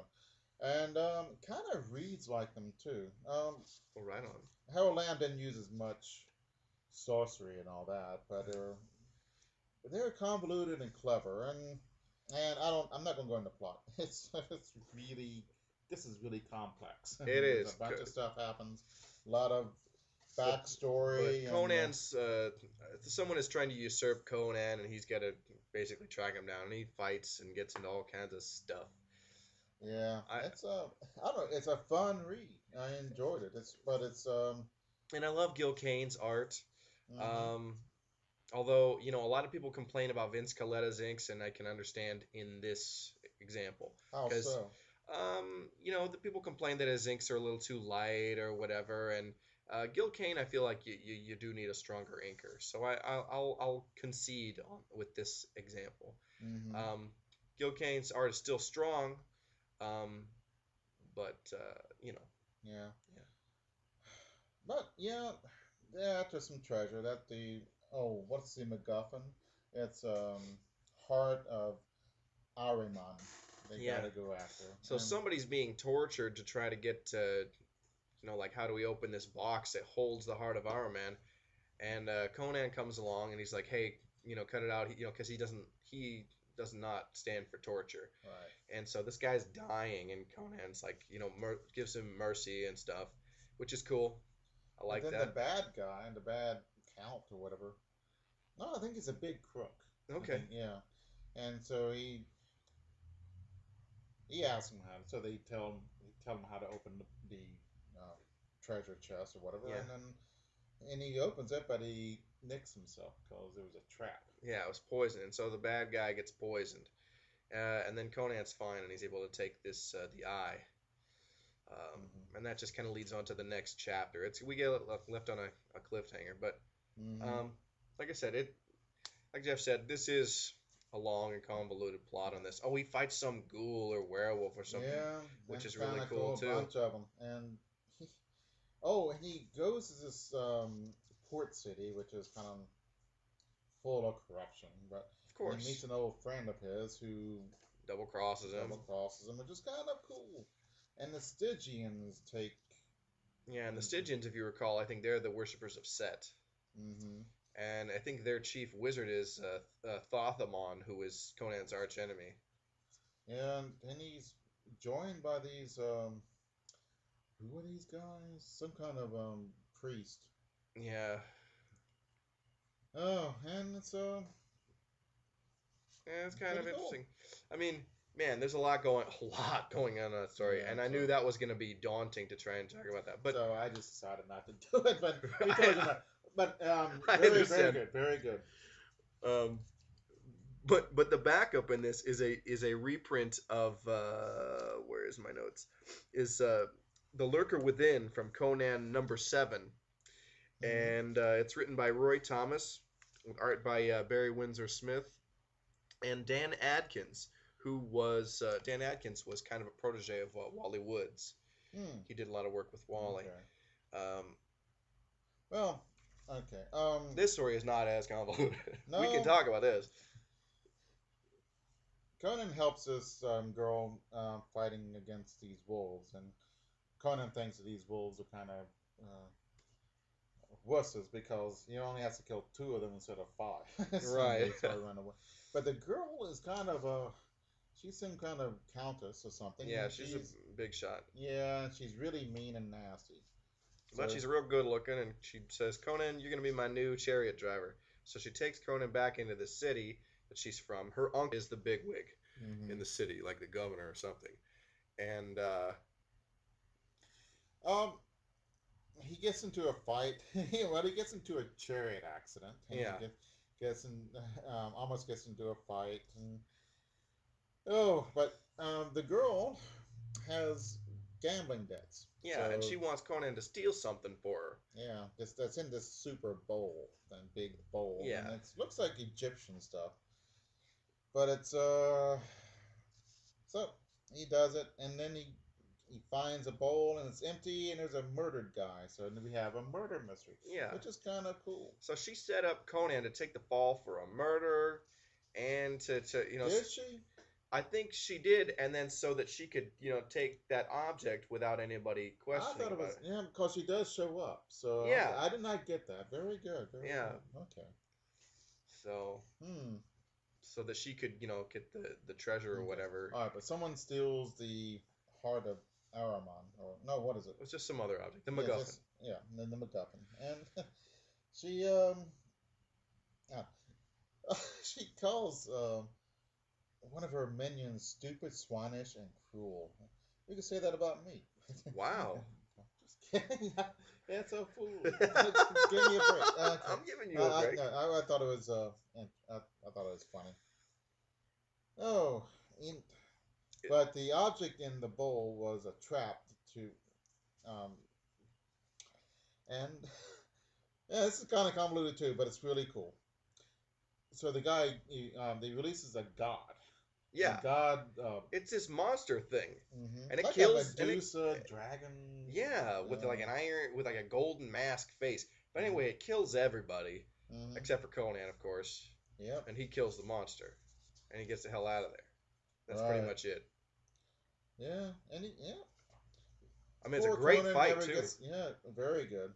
and kind of reads like them too. Well, right on. Harold Lamb didn't use as much sorcery and all that, but they're convoluted and clever, and I'm not gonna go into plot. It's really this is really complex. It is. A bunch of stuff happens, a lot of backstory. But Conan's someone is trying to usurp Conan, and he's got to basically track him down, and he fights and gets into all kinds of stuff. Yeah, it's I don't know, it's a fun read. I enjoyed it. It's and I love Gil Kane's art. mhm. Although a lot of people complain about Vince Coletta's inks, and I can understand in this example How because so? the people complain that his inks are a little too light or whatever, and Gil Kane, I feel like you do need a stronger inker, so I'll concede with this example. Hmm. Gil Kane's art is still strong, um, but Yeah, yeah, but yeah, after some treasure that the what's the MacGuffin? It's Heart of Ahriman. They yeah. gotta go after. So somebody's being tortured to try to get like how do we open this box that holds the heart of Ahriman? And Conan comes along and he's like, hey, cut it out, because he does not stand for torture. Right. And so this guy's dying, and Conan's like, gives him mercy and stuff, which is cool. I like And then that. the bad guy, the bad count or whatever. No, I think he's a big crook. Okay. Yeah. And so he asks him how. So they tell him how to open the treasure chest or whatever, Yeah. and he opens it, but he nicks himself because there was a trap. Yeah, it was poison, and so the bad guy gets poisoned, and then Conan's fine, and he's able to take this the eye, and that just kind of leads on to the next chapter. We get left on a cliffhanger, but Mm-hmm. like I said, like Jeff said, this is a long and convoluted plot on this. Oh, he fights some ghoul or werewolf or something, Yeah, which and is really found cool a too. bunch of them, and and he goes to this port city, which is kind of full of corruption, but Of course, he meets an old friend of his who double crosses him. double crosses him, which is kind of cool. And the Stygians take. Yeah, and the Stygians, if you recall, I think they're the worshippers of Set. Mm-hmm. And I think their chief wizard is Thothamon, who is Conan's arch enemy. And he's joined by these who are these guys? Some kind of priest. Yeah. Oh, and it's Yeah, it's kind of pretty cool. interesting. I mean, man, there's a lot going on in that story, Yeah, and I knew that was going to be daunting to try and talk about that. But so I just decided not to do it. But we told you not. But I very understand. good, very good. um, but the backup in this is a reprint of where is my notes? Is The Lurker Within from Conan #7, Mm-hmm. and it's written by Roy Thomas with art by Barry Windsor Smith and Dan Adkins, who was Dan Adkins was kind of a protege of Wally Woods. Hmm. He did a lot of work with Wally. Okay. Um, Well, okay. this story is not as convoluted. No. We can talk about this. Conan helps this girl fighting against these wolves, and Conan thinks that these wolves are kind of wusses because he only has to kill two of them instead of five. So Right. they sort of run away. But the girl is kind of a she's some kind of countess or something, Yeah, and she's a big shot. yeah, she's really mean and nasty. But So she's real good looking, and she says, Conan, you're going to be my new chariot driver. So she takes Conan back into the city that she's from. Her uncle is the bigwig in hmm the city, like the governor or something. And um, he gets into a fight. Well, he gets into a chariot accident, and yeah, gets in, almost gets into a fight. And oh, but the girl has gambling debts. yeah, and So she wants Conan to steal something for her. yeah, that's in this super bowl, that big bowl, and Yeah, it looks like Egyptian stuff. But it's so he does it, and then he finds a bowl and it's empty, and there's a murdered guy. So we have a murder mystery, yeah. which is kind of cool. So she set up Conan to take the fall for a murder, and to Did she? I think she did, and then so that she could take that object without anybody I questioning thought it about was it. yeah, because she does show up. So okay, Yeah, I did not get that. Very good, very yeah. good. Okay. So Hmm. so that she could get the treasure or Okay. whatever. All right, but someone steals the heart of Araman, or no, what is it? It was just some other object, the Yeah, MacGuffin. just yeah, the MacGuffin, and she uh, she calls one of her minions stupid, swinish, and cruel. You can say that about me. Wow. Just kidding. That's a fool. Give me a break. Okay. I'm giving you a break. I thought it was I thought it was funny. Oh, in, but the object in the bowl was a trap to um and yeah, this is kind of convoluted too, but it's really cool. So the guy he releases a god. Yeah, And God, it's this monster thing, and it like a kills. And it, Medusa, dragon. yeah, with like an iron, with like a golden mask face. But anyway, it kills everybody except for Conan, of course, Yep. and he kills the monster, and he gets the hell out of there. That's pretty Right. much it. Yeah. Yeah. I mean, it's a Poor great Conan fight never too. gets. Yeah, very good.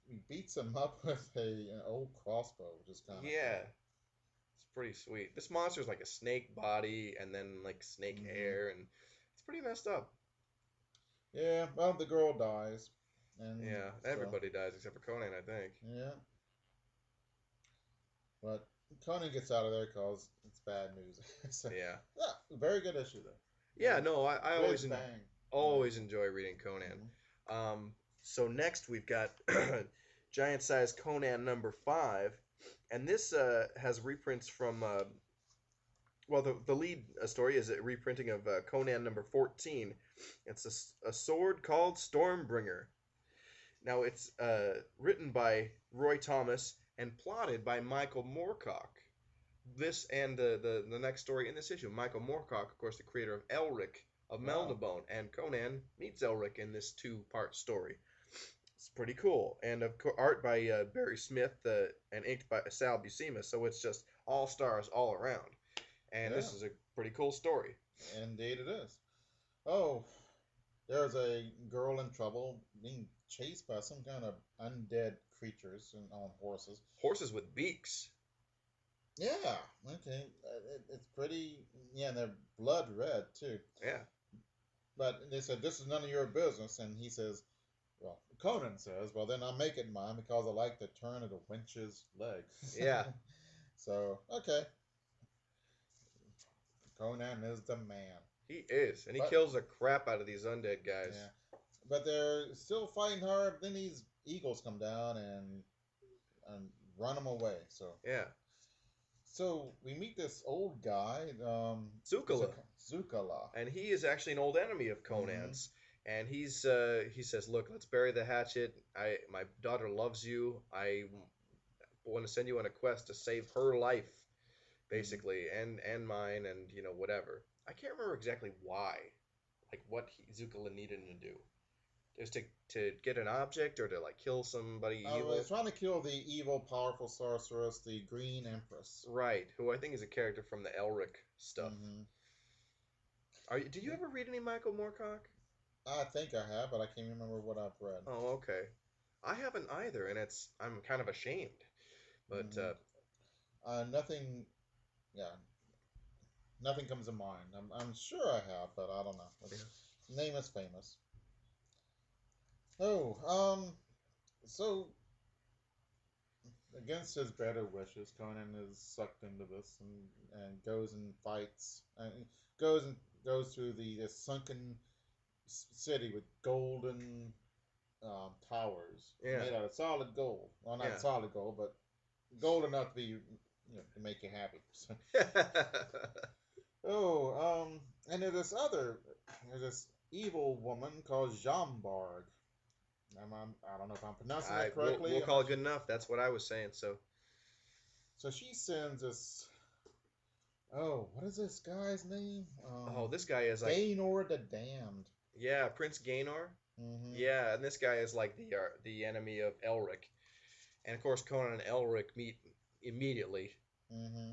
He beats him up with an old crossbow, which is kind of Yeah, it's pretty sweet. This monster's like a snake body and then like snake hair, and it's pretty messed up. Yeah. Well, the girl dies, and Yeah, so everybody dies except for Conan, I think. yeah. But Conan gets out of there because it's bad news. So Yeah. yeah, very good issue Yeah, though. no, I Whiz bang. always enjoy reading Conan. So next we've got Giant Size Conan number 5, and this has reprints from well, the lead story is a reprinting of Conan number 14. It's a sword called Stormbringer. Now it's written by Roy Thomas and plotted by Michael Moorcock. This and the next story in this issue, Michael Moorcock, of course, the creator of Elric of Wow. Melnibone, and Conan meets Elric in this 2-part story. It's pretty cool, and of course, art by Barry Smith and inked by Sal Buscema. So it's just all stars all around, and Yeah, this is a pretty cool story. indeed it is. Oh, there's a girl in trouble being chased by some kind of undead creatures on horses. Horses with beaks. Yeah, okay. It's pretty, yeah, and they're blood red too. Yeah, But they said, this is none of your business. And he says, well, Conan says, well, then I'll make it mine because I like the turn of the wench's legs. yeah. So, okay. Conan is the man. He is, and he But, kills the crap out of these undead guys. yeah. But they're still fighting hard. Then these eagles come down and run them away. Yeah, So we meet this old guy, Zukala, Zukala. and he is actually an old enemy of Conan's. And he says, "Look, let's bury the hatchet. My daughter loves you. I want to send you on a quest to save her life, basically, and mine, and whatever. I can't remember exactly why, like what Zukala needed him to do. Is to get an object or to like kill somebody He's evil? trying to kill the evil, powerful sorceress, the Green Empress. Right, who I think is a character from the Elric stuff. Hmm. Do you ever read any Michael Moorcock? I think I have, but I can't remember what I've read. Oh, okay. I haven't either, and I'm kind of ashamed. But Hmm. Nothing. Yeah, nothing comes to mind. I'm sure I have, but I don't know. yeah. The name is famous. Oh, so against his better wishes, Conan is sucked into this and goes and fights and goes and goes to the this sunken city with golden towers Yeah. made out of solid gold. Well, not Yeah. solid gold, but gold enough to be to make you happy. So, and there's this evil woman called Jambarg. I don't know if I'm pronouncing I that we'll correctly. I'm call not it sure. good enough. That's what I was saying. So, So she sends this. Oh, what is this guy's name? oh, this guy is like, Gaynor the Damned. yeah, Prince Gaynor. Mm-hmm. Yeah, and this guy is like the enemy of Elric, and of course Conan and Elric meet immediately, Mm-hmm.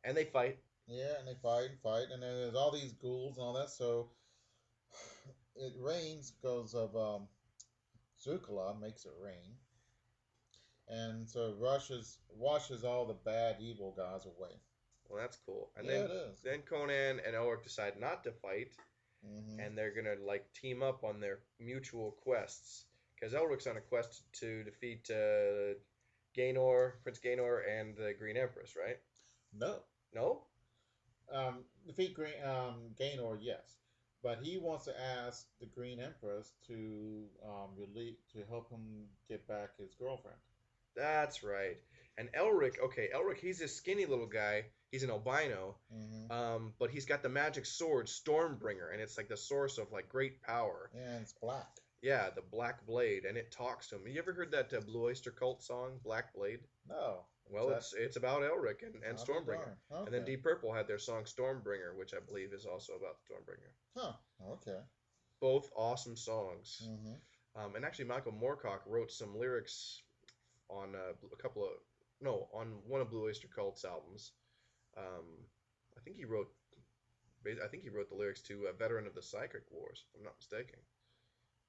and they fight. Yeah, and they fight and fight, and then there's all these ghouls and all that. So it rains because of Zukala makes it rain, and so rushes washes all the bad evil guys away. Well, that's cool. And Yeah, then it is. then Conan and Elric decide not to fight, Mm-hmm. and they're gonna like team up on their mutual quests. Because Elric's on a quest to defeat Gaynor, Prince Gaynor, and the Green Empress, right? No, No? defeat Gaynor, yes, but he wants to ask the Green Empress to to help him get back his girlfriend. That's right. And Elric, okay, Elric, he's this skinny little guy. He's an albino, Mm-hmm. but he's got the magic sword Stormbringer, and it's like the source of like great power. And it's black. Yeah, the Black Blade, and it talks to him. You ever heard that Blue Oyster Cult song, Black Blade? No, Well, that it's about Elric and I'll be Stormbringer. darned. And then Okay. Deep Purple had their song Stormbringer, which I believe is also about Stormbringer. Huh. Okay. Both awesome songs. Mm-hmm. And actually, Michael Moorcock wrote some lyrics on a couple of no on one of Blue Oyster Cult's albums. Um, I think he wrote the lyrics to "Veteran of the Psychic Wars," if I'm not mistaken.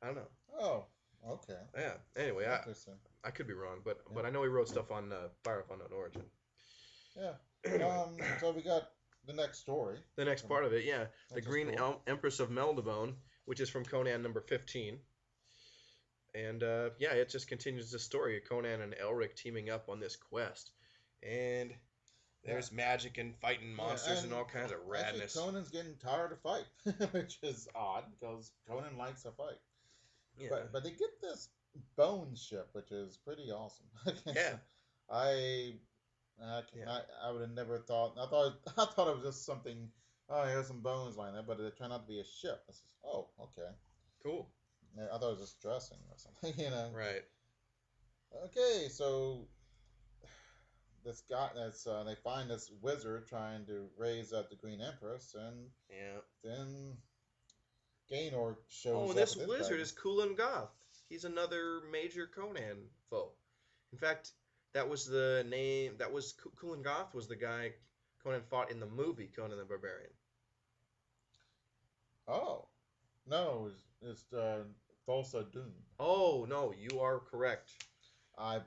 I don't know. Oh. Okay. Yeah. Anyway, Interesting. I could be wrong, but Yeah. I know he wrote stuff on Fire of Unknown Origin. Yeah. Anyway, So we got the next story. the next part of it, yeah, the Which is Green cool. Empress of Meldavone, which is from Conan number 15. And yeah, it just continues the story of Conan and Elric teaming up on this quest. And there's magic and fighting monsters and all kinds of Actually, radness. Conan's getting tired of fight, which is odd because Conan likes to fight. Yeah. But they get this bone ship, which is pretty awesome. Yeah. I would have never thought. I thought it was just something. Oh, here's some bones lying there, but it turned out to be a ship. I says, oh, okay. Cool. Yeah, I thought it was just dressing or something, you know. Right. Okay, so this guy they find this wizard trying to raise up the Green Empress, and Yeah. then Gaynor shows Oh, up. and this with his wizard dragon. is Kulan Goth. He's another major Conan foe. In fact, that was the name. That was Kulan Goth was the guy Conan fought in the movie Conan the Barbarian. Oh no, it's Thulsa Doom. Oh no, you are correct. I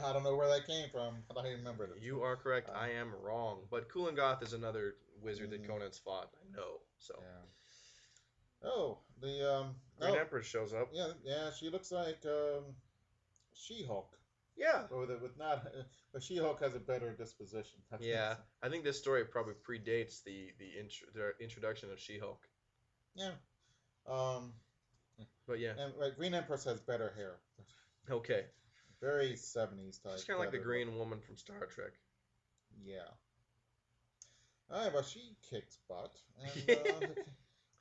I don't know where that came from, but I remembered it. You are correct. Uh, I am wrong. But Kulan Goth is another wizard that Mhm. Conan's fought. I know. So Yeah. Oh, the Green Empress shows up. yeah, she looks like She-Hulk, Yeah. with not, but She-Hulk has a better disposition. I think. Yeah. I think this story probably predates the introduction of She-Hulk. Yeah. Um, But yeah. and Green Empress has better hair. Okay. Very 70s type. She's kind of like the better Green Woman from Star Trek. Yeah. All right, but she kicks butt. And,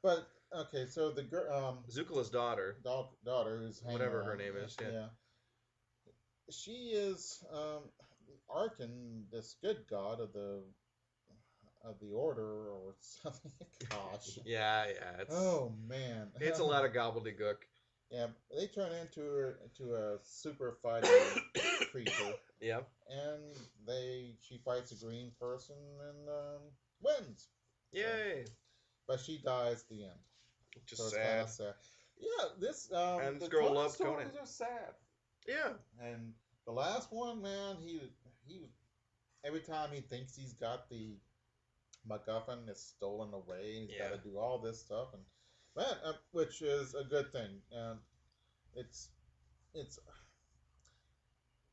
but okay, so the girl, Zukala's daughter, daughter who's hanging whatever her around, name is, yeah. she is Arkin, this good god of the order or something. Gosh. Yeah, it's Oh man. it's a lot of gobbledygook. Yeah, they turn into a super fighting creature, Yeah. and they she fights a green person and wins. So, Yay. but she dies at the end, so Just it's kind of sad. sad. Yeah, this And this the girl Conan loved Conan. stories are sad, Yeah. and the last one, man, he every time he thinks he's got the MacGuffin, is stolen away, and he's got Yeah. to do all this stuff, and man, which is a good thing. It's it's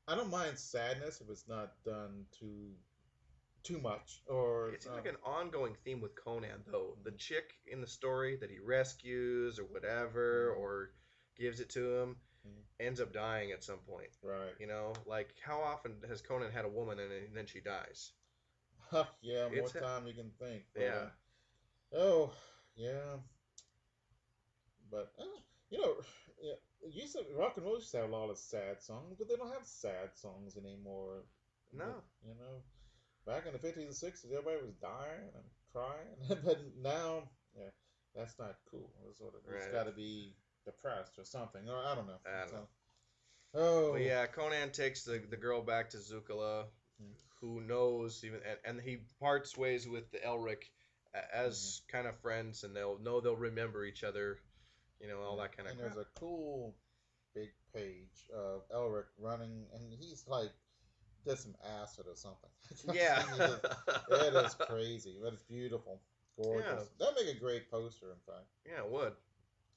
I don't mind sadness if it's not done too much or It seems like an ongoing theme with Conan, though. The chick in the story that he rescues or whatever, mm, or gives it to him, mm, ends up dying at some point. right. You know, like how often has Conan had a woman and then she dies? Yeah, more It's time you can think, but yeah, oh yeah, but you know, yeah, you said rock and roll used to have a lot of sad songs, but they don't have sad songs anymore. But no, you know, back in the 50s and 60s, everybody was dying and crying, but now, yeah, that's not cool. It's right? got to be depressed or something, or I don't know. I don't So, know. But oh, yeah, Conan takes the girl back to Zukala, who knows even, and he parts ways with the Elric mm-hmm. as kind of friends, and they'll remember each other, all that kind Yeah. of And there's crap. a cool big page of Elric running, and he's like did some acid or something. Yeah, It is crazy, but it's beautiful, yeah, gorgeous. That'd make a great poster, in fact. yeah. It would.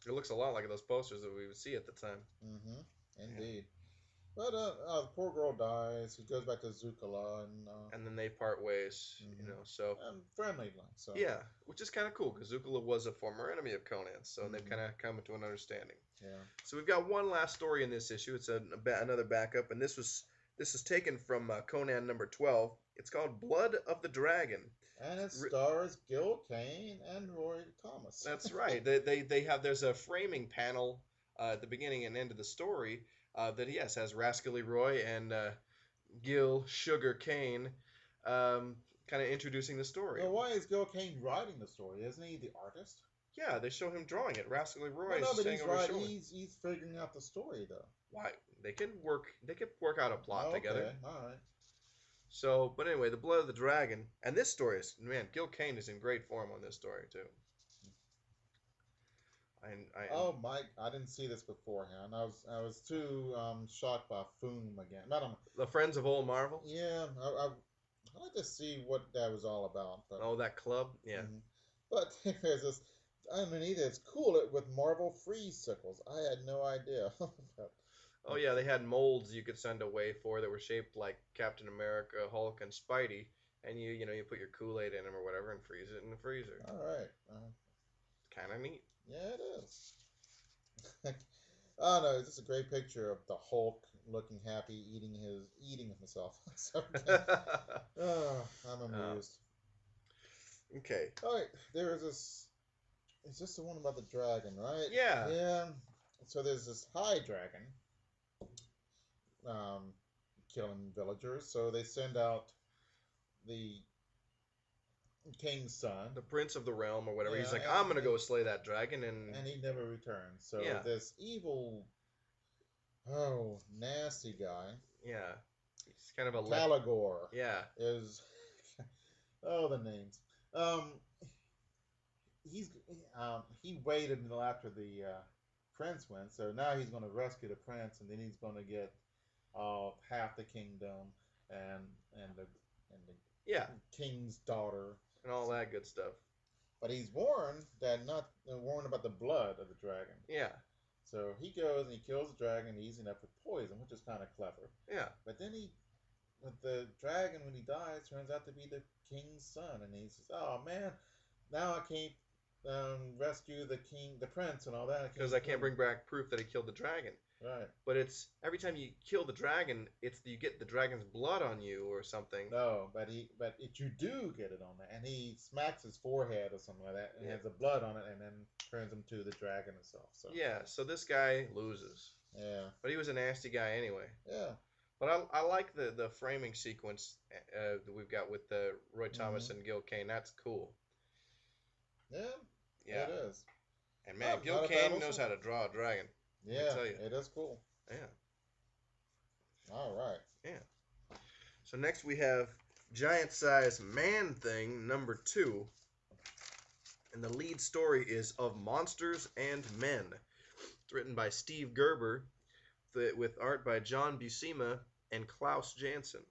It looks a lot like those posters that we would see at the time. Mm-hmm. Yeah. Indeed. But the poor girl dies. He goes back to Zukala And then they part ways, mm-hmm. So Friendly, like so. yeah, which is kind of cool because Zukala was a former enemy of Conan's, so they've Mm-hmm. kind of come to an understanding. Yeah. So we've got one last story in this issue. It's another backup, and this is taken from Conan number 12. It's called Blood of the Dragon. And it Ri- stars Gil Kane and Roy Thomas. That's right. They have there's a framing panel at the beginning and end of the story that yes has Rascally Roy and Gil Sugar Kane kind of introducing the story. Well, why is Gil Kane writing the story? Isn't he the artist? Yeah, they show him drawing it. Rascally Roy Well, is no, but standing he's over his right. shoulder. He's figuring out the story though. Why they can work? They could work out a plot Oh, together. okay, all right. So, but anyway, the Blood of the Dragon, and this story is man, Gil Kane is in great form on this story too. I Oh, Mike, I didn't see this beforehand. I was too shocked by Foom again. I don't know. the Friends of Old Marvel. Yeah, I'd like to see what that was all about. But Oh, that club. Yeah. mhm. But there's this underneath it. It's cool it with Marvel freeze sickles. I had no idea. But, Oh yeah, they had molds you could send away for that were shaped like Captain America, Hulk, and Spidey, and you put your Kool-Aid in them or whatever and freeze it in the freezer. all right. Kind of neat. Yeah, it is. Oh no, it's just a great picture of the Hulk looking happy, eating himself. So, oh, I'm Oh, amused. okay. All right, there is this. Is this the one about the dragon, right? Yeah. Yeah. So there's this high dragon, um, killing villagers. So they send out the king's son. The Prince of the Realm or whatever. He's Yeah, like, I'm gonna go slay that dragon, and he never returns. So yeah, this evil, oh, nasty guy, yeah, he's kind of a Caligor, yeah, is oh the names. Um, he's he waited until after the prince went, so now he's going to rescue the prince, and then he's going to get half the kingdom and and the and the yeah, king's daughter. and all that good stuff. But he's warned that not warned about the blood of the dragon. Yeah, So he goes and he kills the dragon using that for poison, which is kind of clever. yeah, But then with the dragon, when he dies, turns out to be the king's son, and he says, "Oh man, now I can't rescue the king, the prince, and all that. because I can't bring back proof that he killed the dragon. Right. But it's every time you kill the dragon, it's you get the dragon's blood on you or something. No, but you do get it on there, and he smacks his forehead or something like that, and Yeah. has the blood on it, and then turns him to the dragon itself. So Yeah, so this guy loses, yeah, but he was a nasty guy anyway. yeah. But I like the framing sequence that we've got with Roy Thomas Mhm. and Gil Kane. That's cool. Yeah, Yeah, it is. and man, Oh, Gil not a Kane battle knows song. how to draw a dragon. Let me Yeah, tell you. it is cool. Yeah, All right. yeah. So next we have Giant Size Man Thing number 2, and the lead story is Of Monsters and Men. It's written by Steve Gerber, with art by John Buscema and Klaus Janson.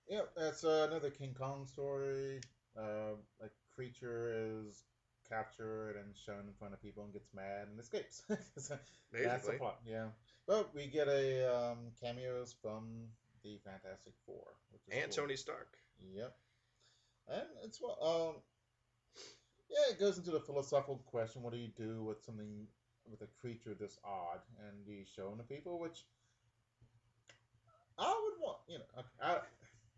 Yep, that's another King Kong story. A creature is captured and shown in front of people and gets mad and escapes. That's the Basically, plot. Yeah, but we get a cameos from the Fantastic Four, which is and cool. Tony Stark. Yep, and it's well. Yeah, it goes into the philosophical question: what do you do with something with a creature this odd, and do you show them to people? Which I would want.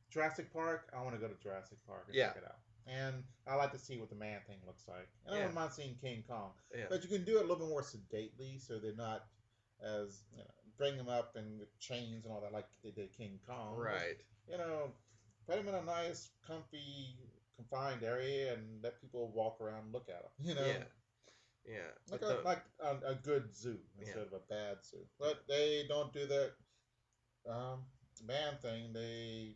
Jurassic Park. I want to go to Jurassic Park and Yeah, check it out. And I like to see what the man thing looks like. And I yeah, wouldn't mind seeing King Kong, yeah, but you can do it a little bit more sedately, so they're not as bring them up and with chains and all that like they did King Kong. But right. you know, put them in a nice, comfy, confined area and let people walk around and look at them. Yeah, yeah. Like But the a good zoo yeah, instead of a bad zoo. But they don't do that um, man thing. They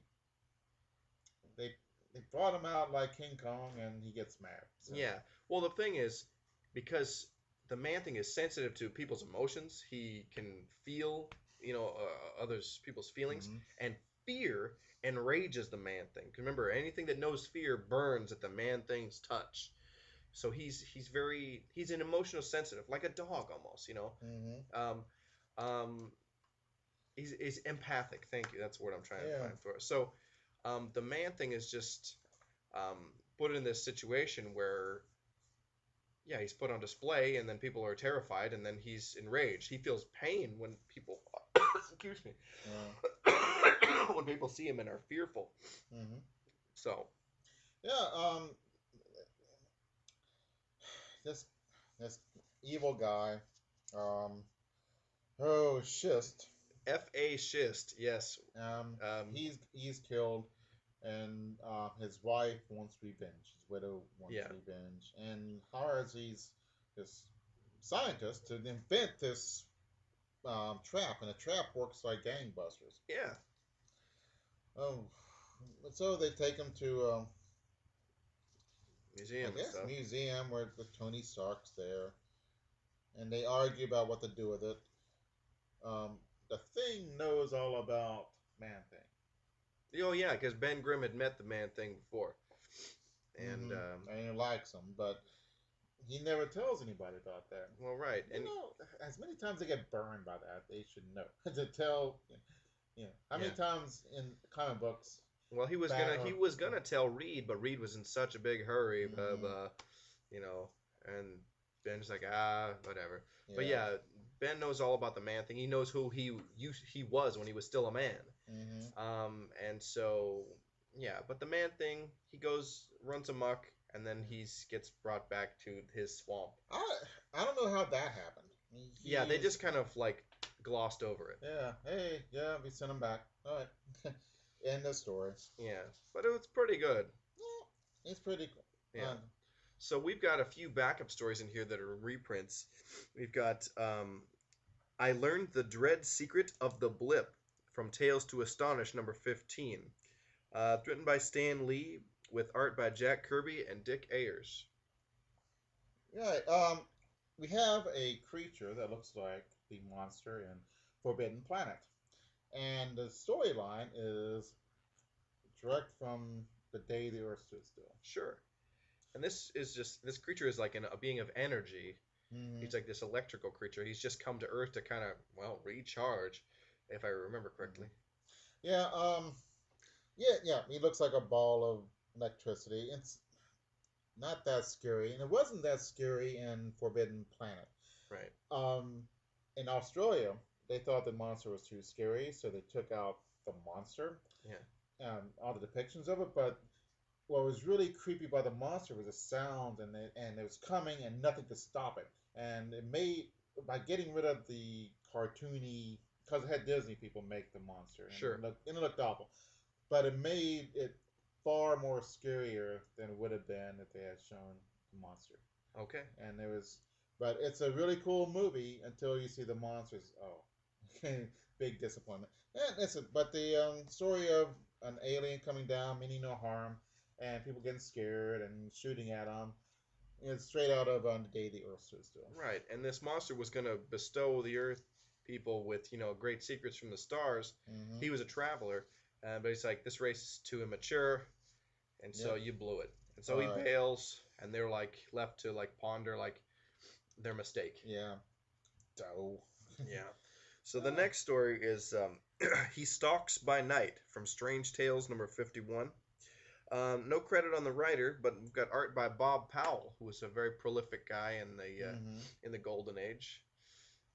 they brought him out like King Kong, and he gets mad. So. yeah. Well, the thing is, because the Man Thing is sensitive to people's emotions, he can feel, others people's feelings, Mm-hmm. and fear enrages the Man Thing. 'Cause remember, anything that knows fear burns at the Man Thing's touch. So he's an emotional sensitive, like a dog almost. Mm-hmm. Um, um, he's empathic. Thank you. That's the word I'm trying to Yeah. find for it. So, the Man Thing is just put in this situation where, yeah, he's put on display, and then people are terrified, and then he's enraged. He feels pain when people, excuse me, Yeah. when people see him and are fearful. Mm-hmm. So, Yeah. This this evil guy. Um. Oh, Schist. F.A. Schist, yes. Um. Um, He's killed, and his wife wants revenge. His widow wants yeah, revenge, and hires this scientist to invent this trap, and the trap works like gangbusters. yeah, Oh, so they take him to I museum and guess stuff. museum where the Tony Stark's there, and they argue about what to do with it. The Thing knows all about Man Thing. Oh, yeah, because Ben Grimm had met the Man Thing before. And, Mm-hmm. And he likes him, but he never tells anybody about that. well, right. You And, know, as many times they get burned by that, they should know to tell. How many yeah. times in comic books, Well, he was bat gonna he or was gonna tell Reed, but Reed was in such a big hurry, mm, you know, and Ben's like, whatever. But yeah, yeah, Ben knows all about the Man Thing. He knows who he was when he was still a man. mm-hmm. And so yeah, but the Man Thing, he runs amok, and then Yeah. gets brought back to his swamp. I don't know how that happened. Yeah, they He's just kind of like glossed over it. Yeah, hey, yeah, we sent him back. All right, end the story. Yeah, but it was pretty good. Yeah, it's pretty cool. Yeah. So we've got a few backup stories in here that are reprints. We've got I Learned the Dread Secret of the Blip from Tales to Astonish number 15. Written by Stan Lee with art by Jack Kirby and Dick Ayers. Yeah, we have a creature that looks like the monster in Forbidden Planet, and the storyline is direct from the day the Earth stood still. Sure. And this creature is like a being of energy. Mm-hmm. He's like this electrical creature. He's just come to Earth to kind of, well, recharge, if I remember correctly. Yeah, yeah. He looks like a ball of electricity. It's not that scary, and it wasn't that scary in Forbidden Planet. Right. Um, in Australia, they thought the monster was too scary, so they took out the monster, Yeah. all the depictions of it. But what was really creepy by the monster was the sound, and it was coming, and nothing to stop it. And it made by getting rid of the cartoony, because it had Disney people make the monster, and Sure. it looked awful, but it made it far more scarier than it would have been if they had shown the monster. Okay. And there was But it's a really cool movie until you see the monsters. Oh, big disappointment. And but the story of an alien coming down, meaning no harm, and people getting scared and shooting at them. It's straight out of The Day the Earth Stood Still. Right, and this monster was going to bestow the Earth people with, great secrets from the stars. Mm-hmm. He was a traveler, but he's like, this race is too immature, and so Yep. you blew it. And so All he right. bails, and they're like left to like ponder like their mistake. Yeah. Doe. Yeah. So the next story is He Stalks by Night from Strange Tales number 51. No credit on the writer, but we've got art by Bob Powell, who was a very prolific guy Mm-hmm. in the Golden Age.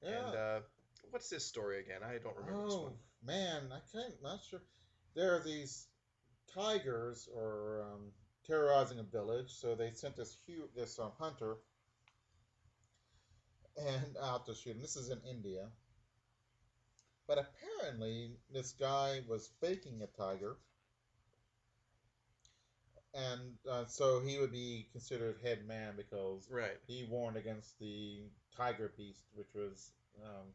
Yeah. And what's this story again? I don't remember this one. Oh man, I can't. Not sure. There are these tigers or terrorizing a village, so they sent this hunter and out to shoot him. This is in India, but apparently this guy was faking a tiger, and so he would be considered head man because Right. he warned against the tiger beast, which was um,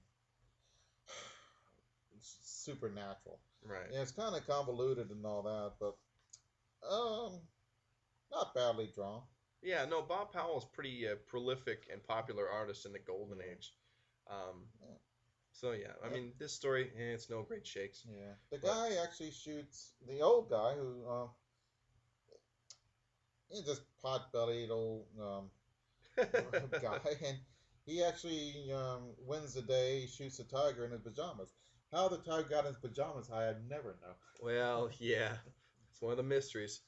supernatural. Right. Yeah, it's kind of convoluted and all that, but um, not badly drawn. Yeah. No, Bob Powell is pretty prolific and popular artist in the Golden Yeah. Age. Um, Yeah. so yeah, I mean this story, it's no great shakes, Yeah, the but guy actually shoots the old guy who he's just pot-bellied old guy, and he actually wins the day. He shoots the tiger in his pajamas. How the tiger got in his pajamas, I never know. well, yeah, it's one of the mysteries.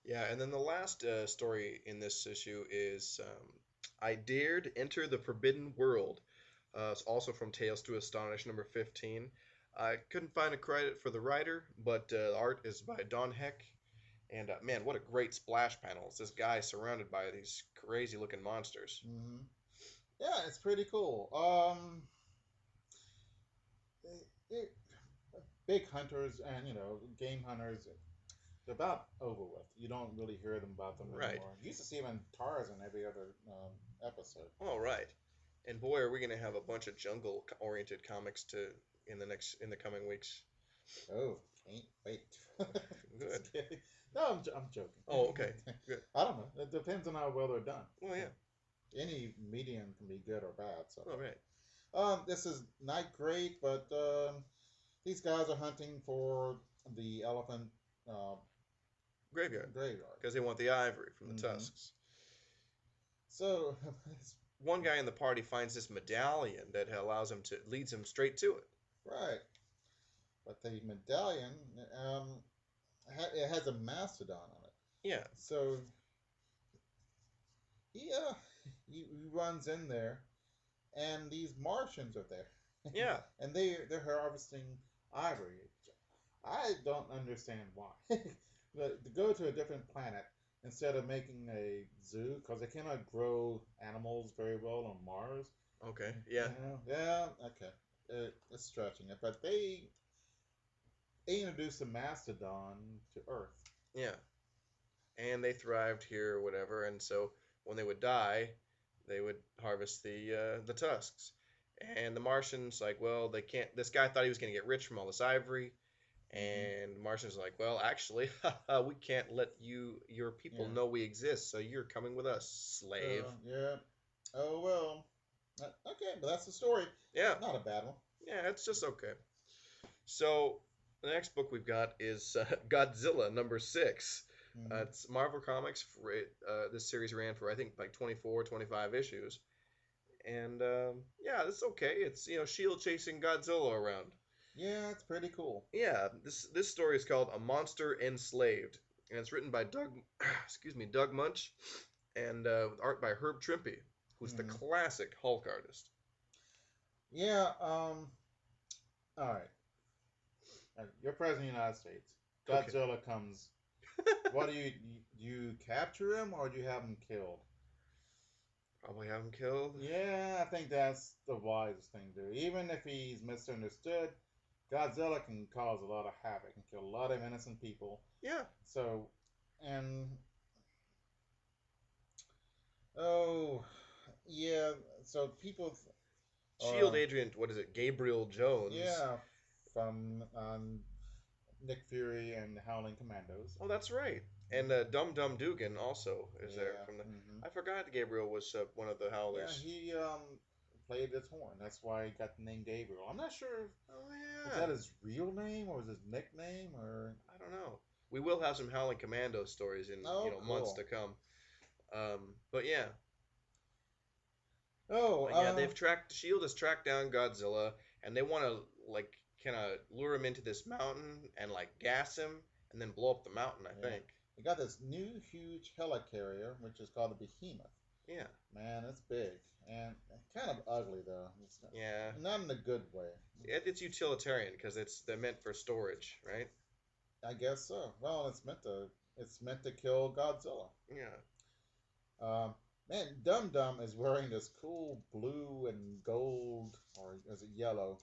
Yeah, and then the last story in this issue is I Dared Enter the Forbidden World. It's also from Tales to Astonish number 15. I couldn't find a credit for the writer, but the art is by Don Heck. And man, what a great splash panel. It's this guy surrounded by these crazy looking monsters. Hmm. Yeah, it's pretty cool. It, big hunters and game hunters. They're about over with. You don't really hear them about them Right. anymore. You used to see them in Tarzan every other episode. All right. And boy, are we going to have a bunch of jungle oriented comics to in the coming weeks. Oh, can't wait. Good. Just kidding. No, I'm joking. Oh, okay. Good. I don't know. It depends on how well they're done. Well, yeah. Any medium can be good or bad. So. All right. This is not great, but these guys are hunting for the elephant Graveyard. graveyard. Because they want the ivory from the Mhm. tusks. So, One guy in the party finds this medallion that leads him straight to it. right, but the medallion, it has a mastodon on it. Yeah. So he he runs in there, and these Martians are there, Yeah. and they're harvesting ivory. I don't understand why. But to go to a different planet instead of making a zoo, because they cannot grow animals very well on Mars. Okay. Yeah. Yeah, okay. It's stretching it, but they introduced a mastodon to Earth. Yeah. And they thrived here or whatever, and so when they would die, they would harvest the tusks. And the Martians like, well, they can't. This guy thought he was going to get rich from all this ivory, and the Martians like, well, actually, we can't let your people Yeah. know we exist, so you're coming with us, slave. Yeah. Oh well. Okay, but that's the story. Yeah. Not a bad one. Yeah, it's just okay. So the next book we've got is Godzilla number 6. Mhm. It's Marvel Comics. This series ran for I think like 24, 25 issues, and yeah, it's okay. It's Shield chasing Godzilla around. Yeah, it's pretty cool. Yeah, this story is called A Monster Enslaved, and it's written by Doug, excuse me, Doug Munch, and with art by Herb Trimpe, who's the Mhm. classic Hulk artist. Yeah. All right. You're president of the United States. Okay. Godzilla comes. What do you capture him or do you have him killed? Probably have him killed. Yeah, I think that's the wisest thing to do. Even if he's misunderstood, Godzilla can cause a lot of havoc and kill a lot of innocent people. Yeah. So, and Oh, yeah. So people Shield are, agent, what is it? Gabriel Jones. yeah, from Nick Fury and Howling Commandos. Oh, that's right. And Hmm. Dum Dum Dugan also is there Yeah. from the. Hmm. I forgot Gabriel was one of the Yeah, Howlers. he played his horn. That's why he got the name Gabriel. I'm not sure Oh if yeah. that his real name or was his nickname or. I don't know. We will have some Howling Commando stories in Oh, months cool. to come. But yeah, Oh, yeah, they've tracked Shield has tracked down Godzilla, and they want to like kind of lure him into this mountain and like gas him and then blow up the mountain. I yeah. think. They got this new huge helicarrier, which is called the Behemoth. Yeah, Man, it's big and kind of ugly though. It's yeah. not in a good way. It's utilitarian because they're meant for storage, right? I guess so. Well, it's meant to kill Godzilla. Yeah, Um, man, Dum Dum is wearing this cool blue and gold, or is it yellow,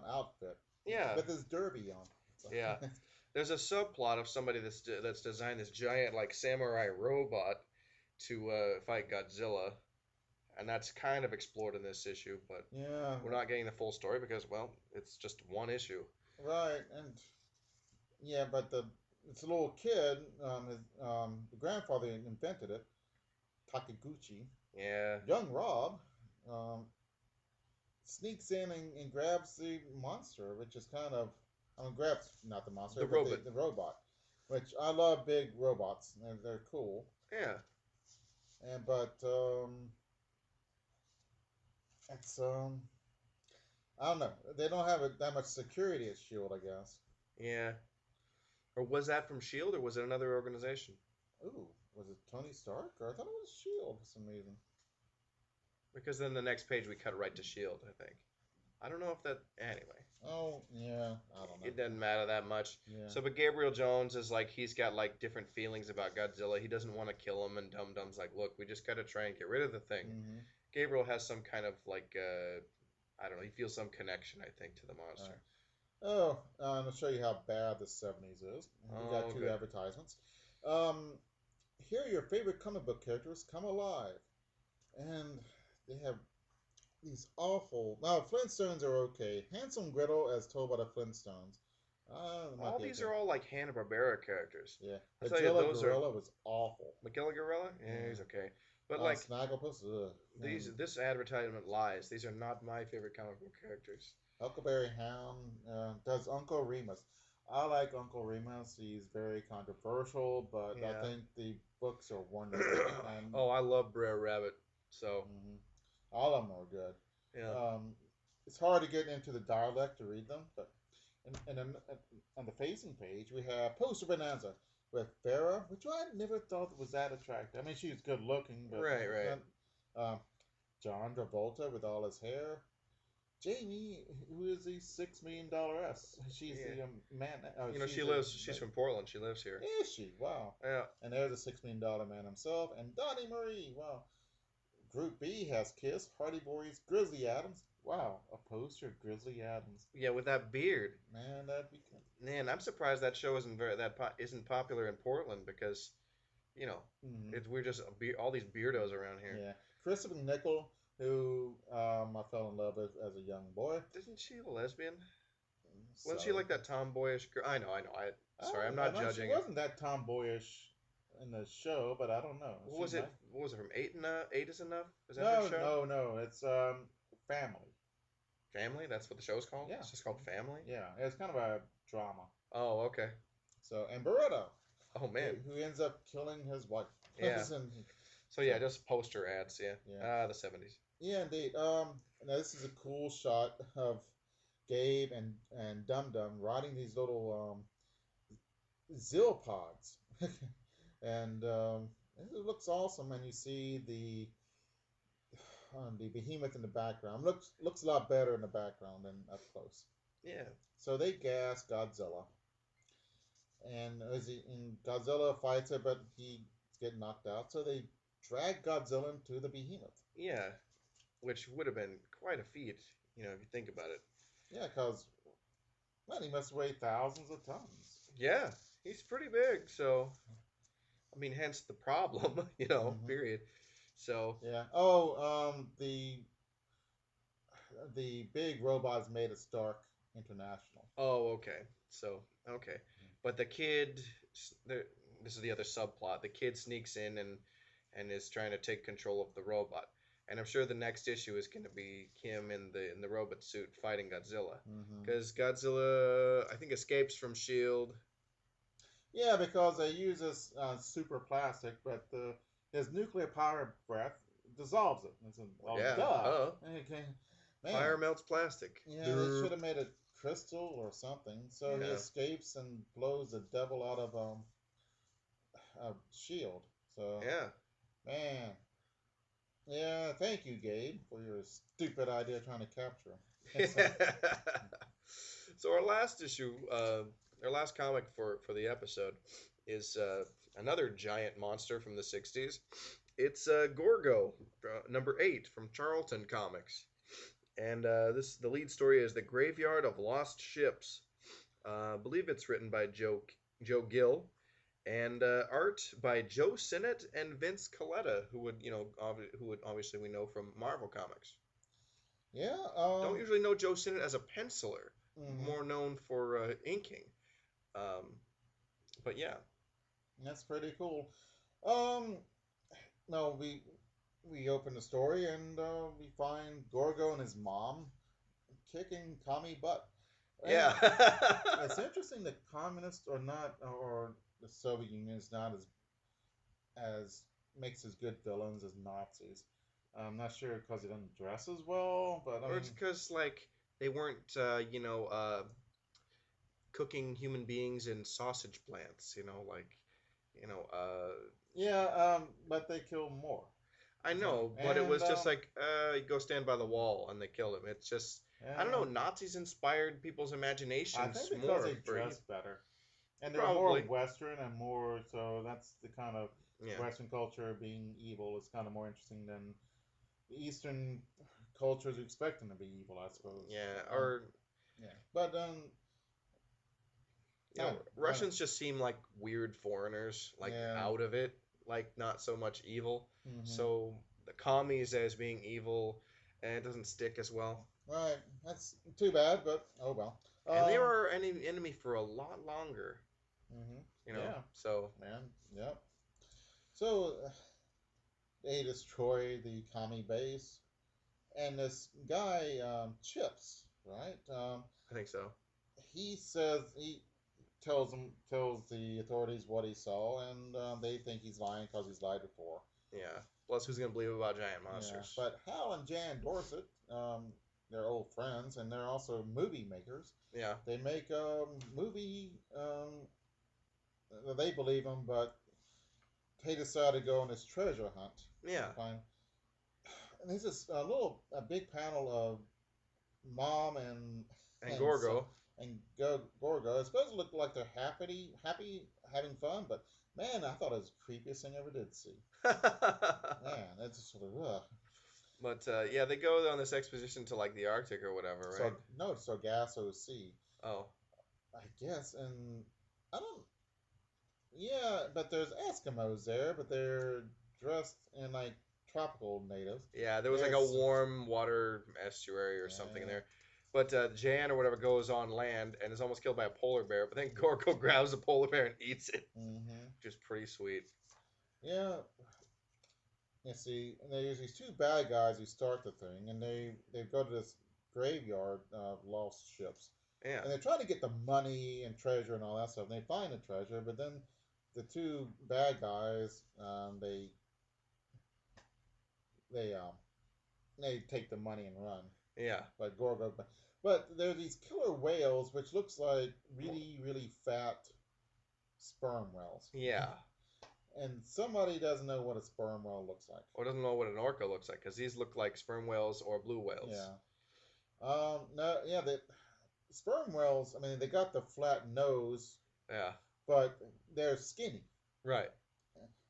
outfit yeah, with his derby on. So, yeah. There's a subplot of somebody that's designed this giant like samurai robot to fight Godzilla, and that's kind of explored in this issue, but yeah, we're not getting the full story because, well, it's just one issue. right, and yeah, but it's a little kid. The grandfather invented it, Takiguchi. Yeah, Young Rob um, sneaks in and grabs the monster, which is kind of, I mean, grabs not the monster, the but robot. the robot, which I love big robots. They're cool. Yeah, And but it's I don't know. They don't have that much security at Shield, I guess. yeah. Or was that from Shield, or was it another organization? Ooh, was it Tony Stark? Or I thought it was Shield for some reason. Because then the next page we cut right to Shield. I think. I don't know if that. Anyway, Oh yeah, I don't know. it doesn't matter that much. Yeah. So, but Gabriel Jones is like he's got like different feelings about Godzilla. He doesn't want to kill him, and Dum Dum's like, look, we just got to try and get rid of the thing. Mm-hmm. Gabriel has some kind of like I don't know. He feels some connection, I think, to the All monster. right. Oh, I'll show you how bad the '70s is. We got Oh, two good. advertisements. Um, Here are your favorite comic book characters come alive, and they have these awful. Now Flintstones are okay. Hansel and Gretel, as told by the Flintstones, it might All be these okay. are all like Hanna Barbera characters. Yeah, I tell you, Godzilla those are Gorilla was awful. Miguel Gorilla. Yeah, Yeah, he's okay. But like Snagglepuss, ugh. these, And this advertisement lies. These are not my favorite comic book characters. Huckleberry Hound does Uncle Remus. I like Uncle Remus. He's very controversial, but I Yeah. think the books are wonderful, and Oh, I love Brer Rabbit. So mhm, all of them are good. yeah. Um, it's hard to get into the dialect to read them, but on the facing page we have Poster Bonanza with Farah, which I never thought was that attractive. I mean, she's good looking, but Right, right. um, John Travolta with all his hair. Jamie, who is the $6 million S? She's Yeah. the man. You know, She's she the lives. She's from Portland. She lives here. is she? Wow. Yeah. And there's a $6 million man himself, and Donnie Marie. Wow. Group B has Kiss, Hardy Boys, Grizzly Adams. Wow, a poster of Grizzly Adams. Yeah, with that beard. Man, that'd be good. Man, I'm surprised that show isn't isn't popular in Portland because, you know, Hmm. we're just all these beardos around here. Yeah. Christopher Nickel, who I fell in love with as a young boy. Isn't she a lesbian? Wasn't she So, like that tomboyish girl? I know, I know. Sorry, I'm I not know judging she it. wasn't that tomboyish in the show, but I don't know. What She was it? might. What was it from Eight and Eight is Enough? Is that her No, show? no, no. It's family. Family? That's what the show's called? Yeah, It's just called Family? yeah. It's kind of a drama. Oh, okay. So and Beretta, Oh, man. who ends up killing his wife. Yeah. And, So, yeah, so just poster ads, yeah. yeah, The 70s. yeah, indeed. Now this is a cool shot of Gabe and Dum Dum riding these little Zilpods, and it looks awesome. And you see the behemoth in the background. Looks a lot better in the background than up close. Yeah. So they gas Godzilla, and and Godzilla fights it, but he's getting knocked out. So they drag Godzilla into the behemoth. Yeah. Which would have been quite a feat, you know, if you think about it. Yeah, because well, he must weigh thousands of tons. Yeah. He's pretty big, so, I mean, hence the problem, you know, Hmm. period. So, Yeah. Oh, the big robots made of Stark International. oh, okay. So, okay. But the kid, there, this is the other subplot. The kid sneaks in and is trying to take control of the robot. And I'm sure the next issue is going to be him in the robot suit fighting Godzilla, Hmm. because Godzilla I think escapes from Shield. Yeah, because they use this super plastic, but his nuclear power breath dissolves it. It's a, oh, Yeah, duh. duh. Okay. Man, Fire melts plastic. yeah, they should Derp. have made it crystal or something. So he Yeah, escapes and blows the devil out of Shield. So, yeah. man, yeah, thank you, Gabe, for your stupid idea trying to capture him. It's So our last comic for the episode is another giant monster from the '60s. It's Gorgo, number 8 from Charlton Comics, and this the lead story is the Graveyard of Lost Ships. I believe it's written by Joe Gill, and art by Joe Sinnott and Vince Coletta, who would obviously we know from Marvel Comics. yeah, Don't usually know Joe Sinnott as a penciler, mhm, more known for inking. Um, but yeah, that's pretty cool. Um, no, we open the story and we find Gorgo and his mom kicking commie butt. yeah, And it's interesting that communists are not, or the Soviet Union is not as makes as good villains as Nazis. I'm not sure because they don't dress as well, but I or it's mean, because like they weren't, cooking human beings in sausage plants. You know, uh, yeah, but they kill more. I So, know, but it and was just like, you go stand by the wall, and they killed him. It's just, I don't yeah, know, Nazis inspired people's I think imaginations because more they for dress better. And they're more probably, Western and more so that's the kind of yeah, Western culture being evil is kind of more interesting than the Eastern cultures expect them to be evil, I suppose. yeah, Um, or yeah, but I, I don't. Russians just seem like weird foreigners, like Yeah. out of it, like not so much evil. Hmm. So the commies as being evil, and it doesn't stick as well. Right. That's too bad, but oh well. And they were an enemy for a lot longer, Hmm. you know. Yeah, So man. Yep. So they destroy the commie base, and this guy Chips, right? I think so. He says he tells the authorities what he saw, and they think he's lying because he's lied before. Yeah. Plus, who's gonna believe about giant Yeah, monsters? but Hal and Jan Dorset, they're old friends, and they're also movie makers. Yeah. They make a movie. They believe him, but they decide to go on this treasure hunt Yeah. and find. And there's this a big panel of mom And and so Gorgo. and Gorgo. It's supposed to look like they're happy, having fun, but man, I thought it was the creepiest thing I ever did see. Man, that's just sort of But yeah, they go on this exposition to like the Arctic or whatever, so right? no Sargasso Sea, Oh, I guess, and I don't. Yeah, but there's Eskimos there, but they're dressed in like tropical natives. yeah. There was like a There's warm water estuary or something in yeah, there. But Jan or whatever goes on land and is almost killed by a polar bear. But then Gorgo grabs a polar bear and eats it, mm-hmm, which is pretty sweet. yeah. You see, and there's these two bad guys who start the thing, and they go to this graveyard of lost ships, Yeah. and they're trying to get the money and treasure and all that stuff. And they find the treasure, but then the two bad guys, they they take the money and run. Yeah. Like Gorgo, but there are these killer whales, which looks like really fat sperm whales, Yeah. and somebody doesn't know what a sperm whale looks like. Or doesn't know what an orca looks like because these look like sperm whales or blue whales. Yeah. No. Yeah. The sperm whales. I mean, they got the flat nose, Yeah. but they're skinny. Right.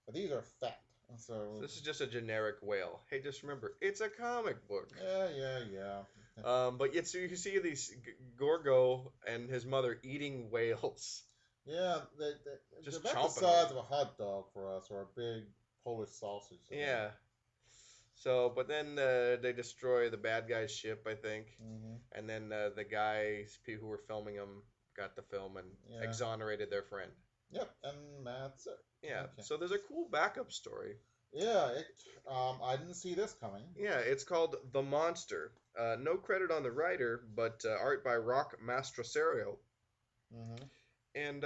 But these are fat. So So this is just a generic whale. Hey, just remember, it's a comic book. yeah. But yet, so you can see these Gorgo and his mother eating whales, Yeah, they're just about the chomping size on of a hot dog for us, or a big Polish sausage. them. Yeah, So, but then they destroy the bad guy's ship, I think, Hmm. and then the guys who were filming them got the film and Yeah. exonerated their friend. Yep. And that's it. Yeah. Okay. So there's a cool backup story. Yeah. I didn't see this coming. Yeah, it's called The Monster. No credit on the writer, but art by Rock Mastroserio. Hmm. And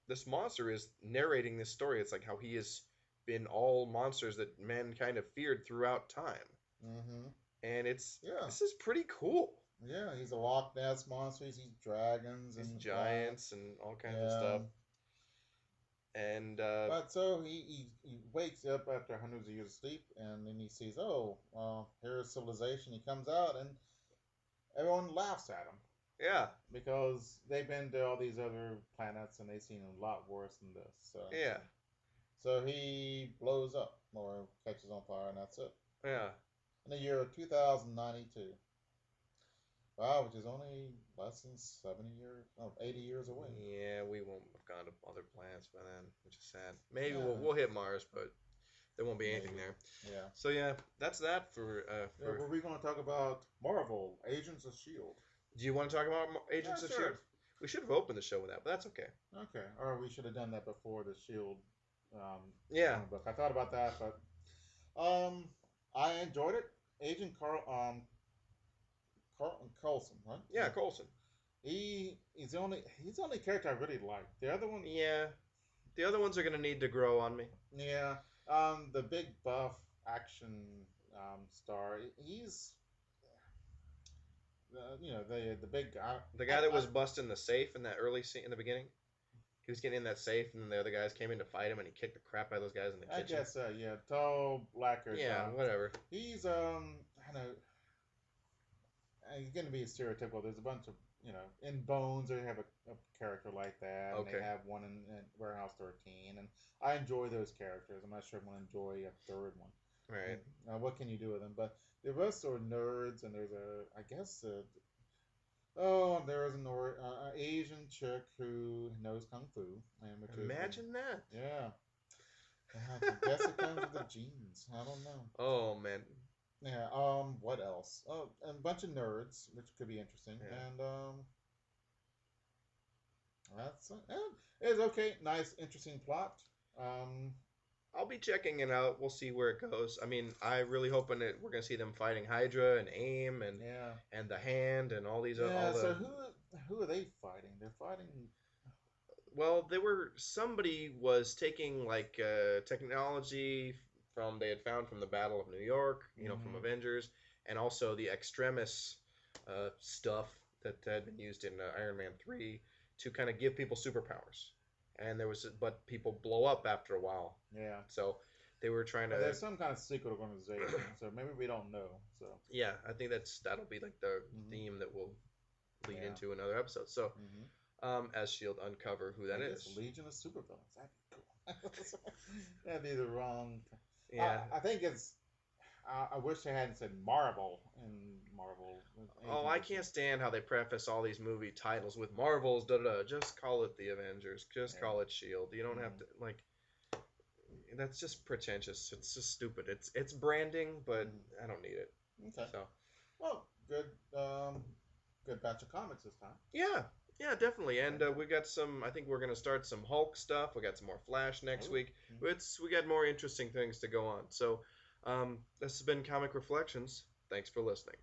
this monster is narrating this story. It's like how he has been all monsters that mankind have feared throughout time. Hmm. And it's Yeah. this is pretty cool. Yeah. He's a Loch Ness monster. He's dragons These and giants and all kinds of yeah. stuff. And But so he wakes up after hundreds of years of sleep, and then he sees, oh, well, here's civilization. He comes out, and everyone laughs at him yeah, because they've been to all these other planets and they've seen a lot worse than this. yeah, So he blows up or catches on fire, and that's it. yeah, In the year of 2092. Wow, which is only less than 70 years, oh, 80 years away. yeah. We won't have gone to other planets by then, which is sad. Maybe Yeah, we'll hit Mars, but there won't be anything maybe. there. Yeah. So yeah, that's that for Yeah, for. were we going to talk about Marvel, Agents of S.H.I.E.L.D.? Do you want to talk about Yeah, Agents of Shield? sure. We should have opened the show with that, but that's okay. Okay. Or we should have done that before the Shield Yeah, comic book. I thought about that, but um, I enjoyed it. Agent Carl Coulson, right? yeah, Coulson. He's the only character I really like. The other one, Yeah, the other ones are gonna need to grow on me. yeah, the big buff action star. He's the big guy. The guy that was busting the safe in that early scene in the beginning. He was getting in that safe, and then the other guys came in to fight him, and he kicked the crap out of those guys in the I kitchen. guess yeah, tall blacker Yeah, guy. whatever. He's I know he's gonna be stereotypical. There's a bunch of in Bones they have a character like that, and Okay. they have one in Warehouse 13, and I enjoy those characters. I'm not sure I'm gonna enjoy a third one. Right. What can you do with them? But the rest are nerds, and there's I guess oh, there's an Asian chick who knows kung fu, and which Imagine that. yeah. I guess it comes with the genes. I don't know. Oh man. Yeah. What else? Oh, a bunch of nerds, which could be interesting. Yeah. And that's it's okay. Nice, interesting plot. Um. I'll be checking it out. We'll see where it goes. I mean, I really hoping that we're gonna see them fighting Hydra and AIM Yeah. and the Hand and all these Yeah. all the. So who are they fighting? They're fighting. Well, they were somebody was taking like technology from they had found from the Battle of New York, from Mhm. Avengers, and also the Extremis stuff that had been used in Iron Man 3 to kind of give people superpowers. And but people blow up after a while, Yeah. so they were trying Well, to. there's some kind of secret organization, so maybe we don't know. So. Yeah, I think that'll be like the Mhm. theme that will lead Yeah. into another episode. So, Hmm. as Shield uncover who that I is. guess Legion of Supervillains. That'd be cool. That'd be the wrong. Yeah. I think it's. I wish they hadn't said Marvel in Marvel. Oh, I can't stand how they preface all these movie titles with Marvels. Da da. Just call it the Avengers. Just Yeah. call it Shield. You don't have Mhm. to like. That's just pretentious. It's just stupid. It's branding, but I don't need it. Okay. So Well, good batch of comics this time. yeah, yeah, definitely. And we got some. I think we're gonna start some Hulk stuff. We got some more Flash next Ooh. week. Mhm. We got more interesting things to go on. So this has been Comic Reflections. Thanks for listening.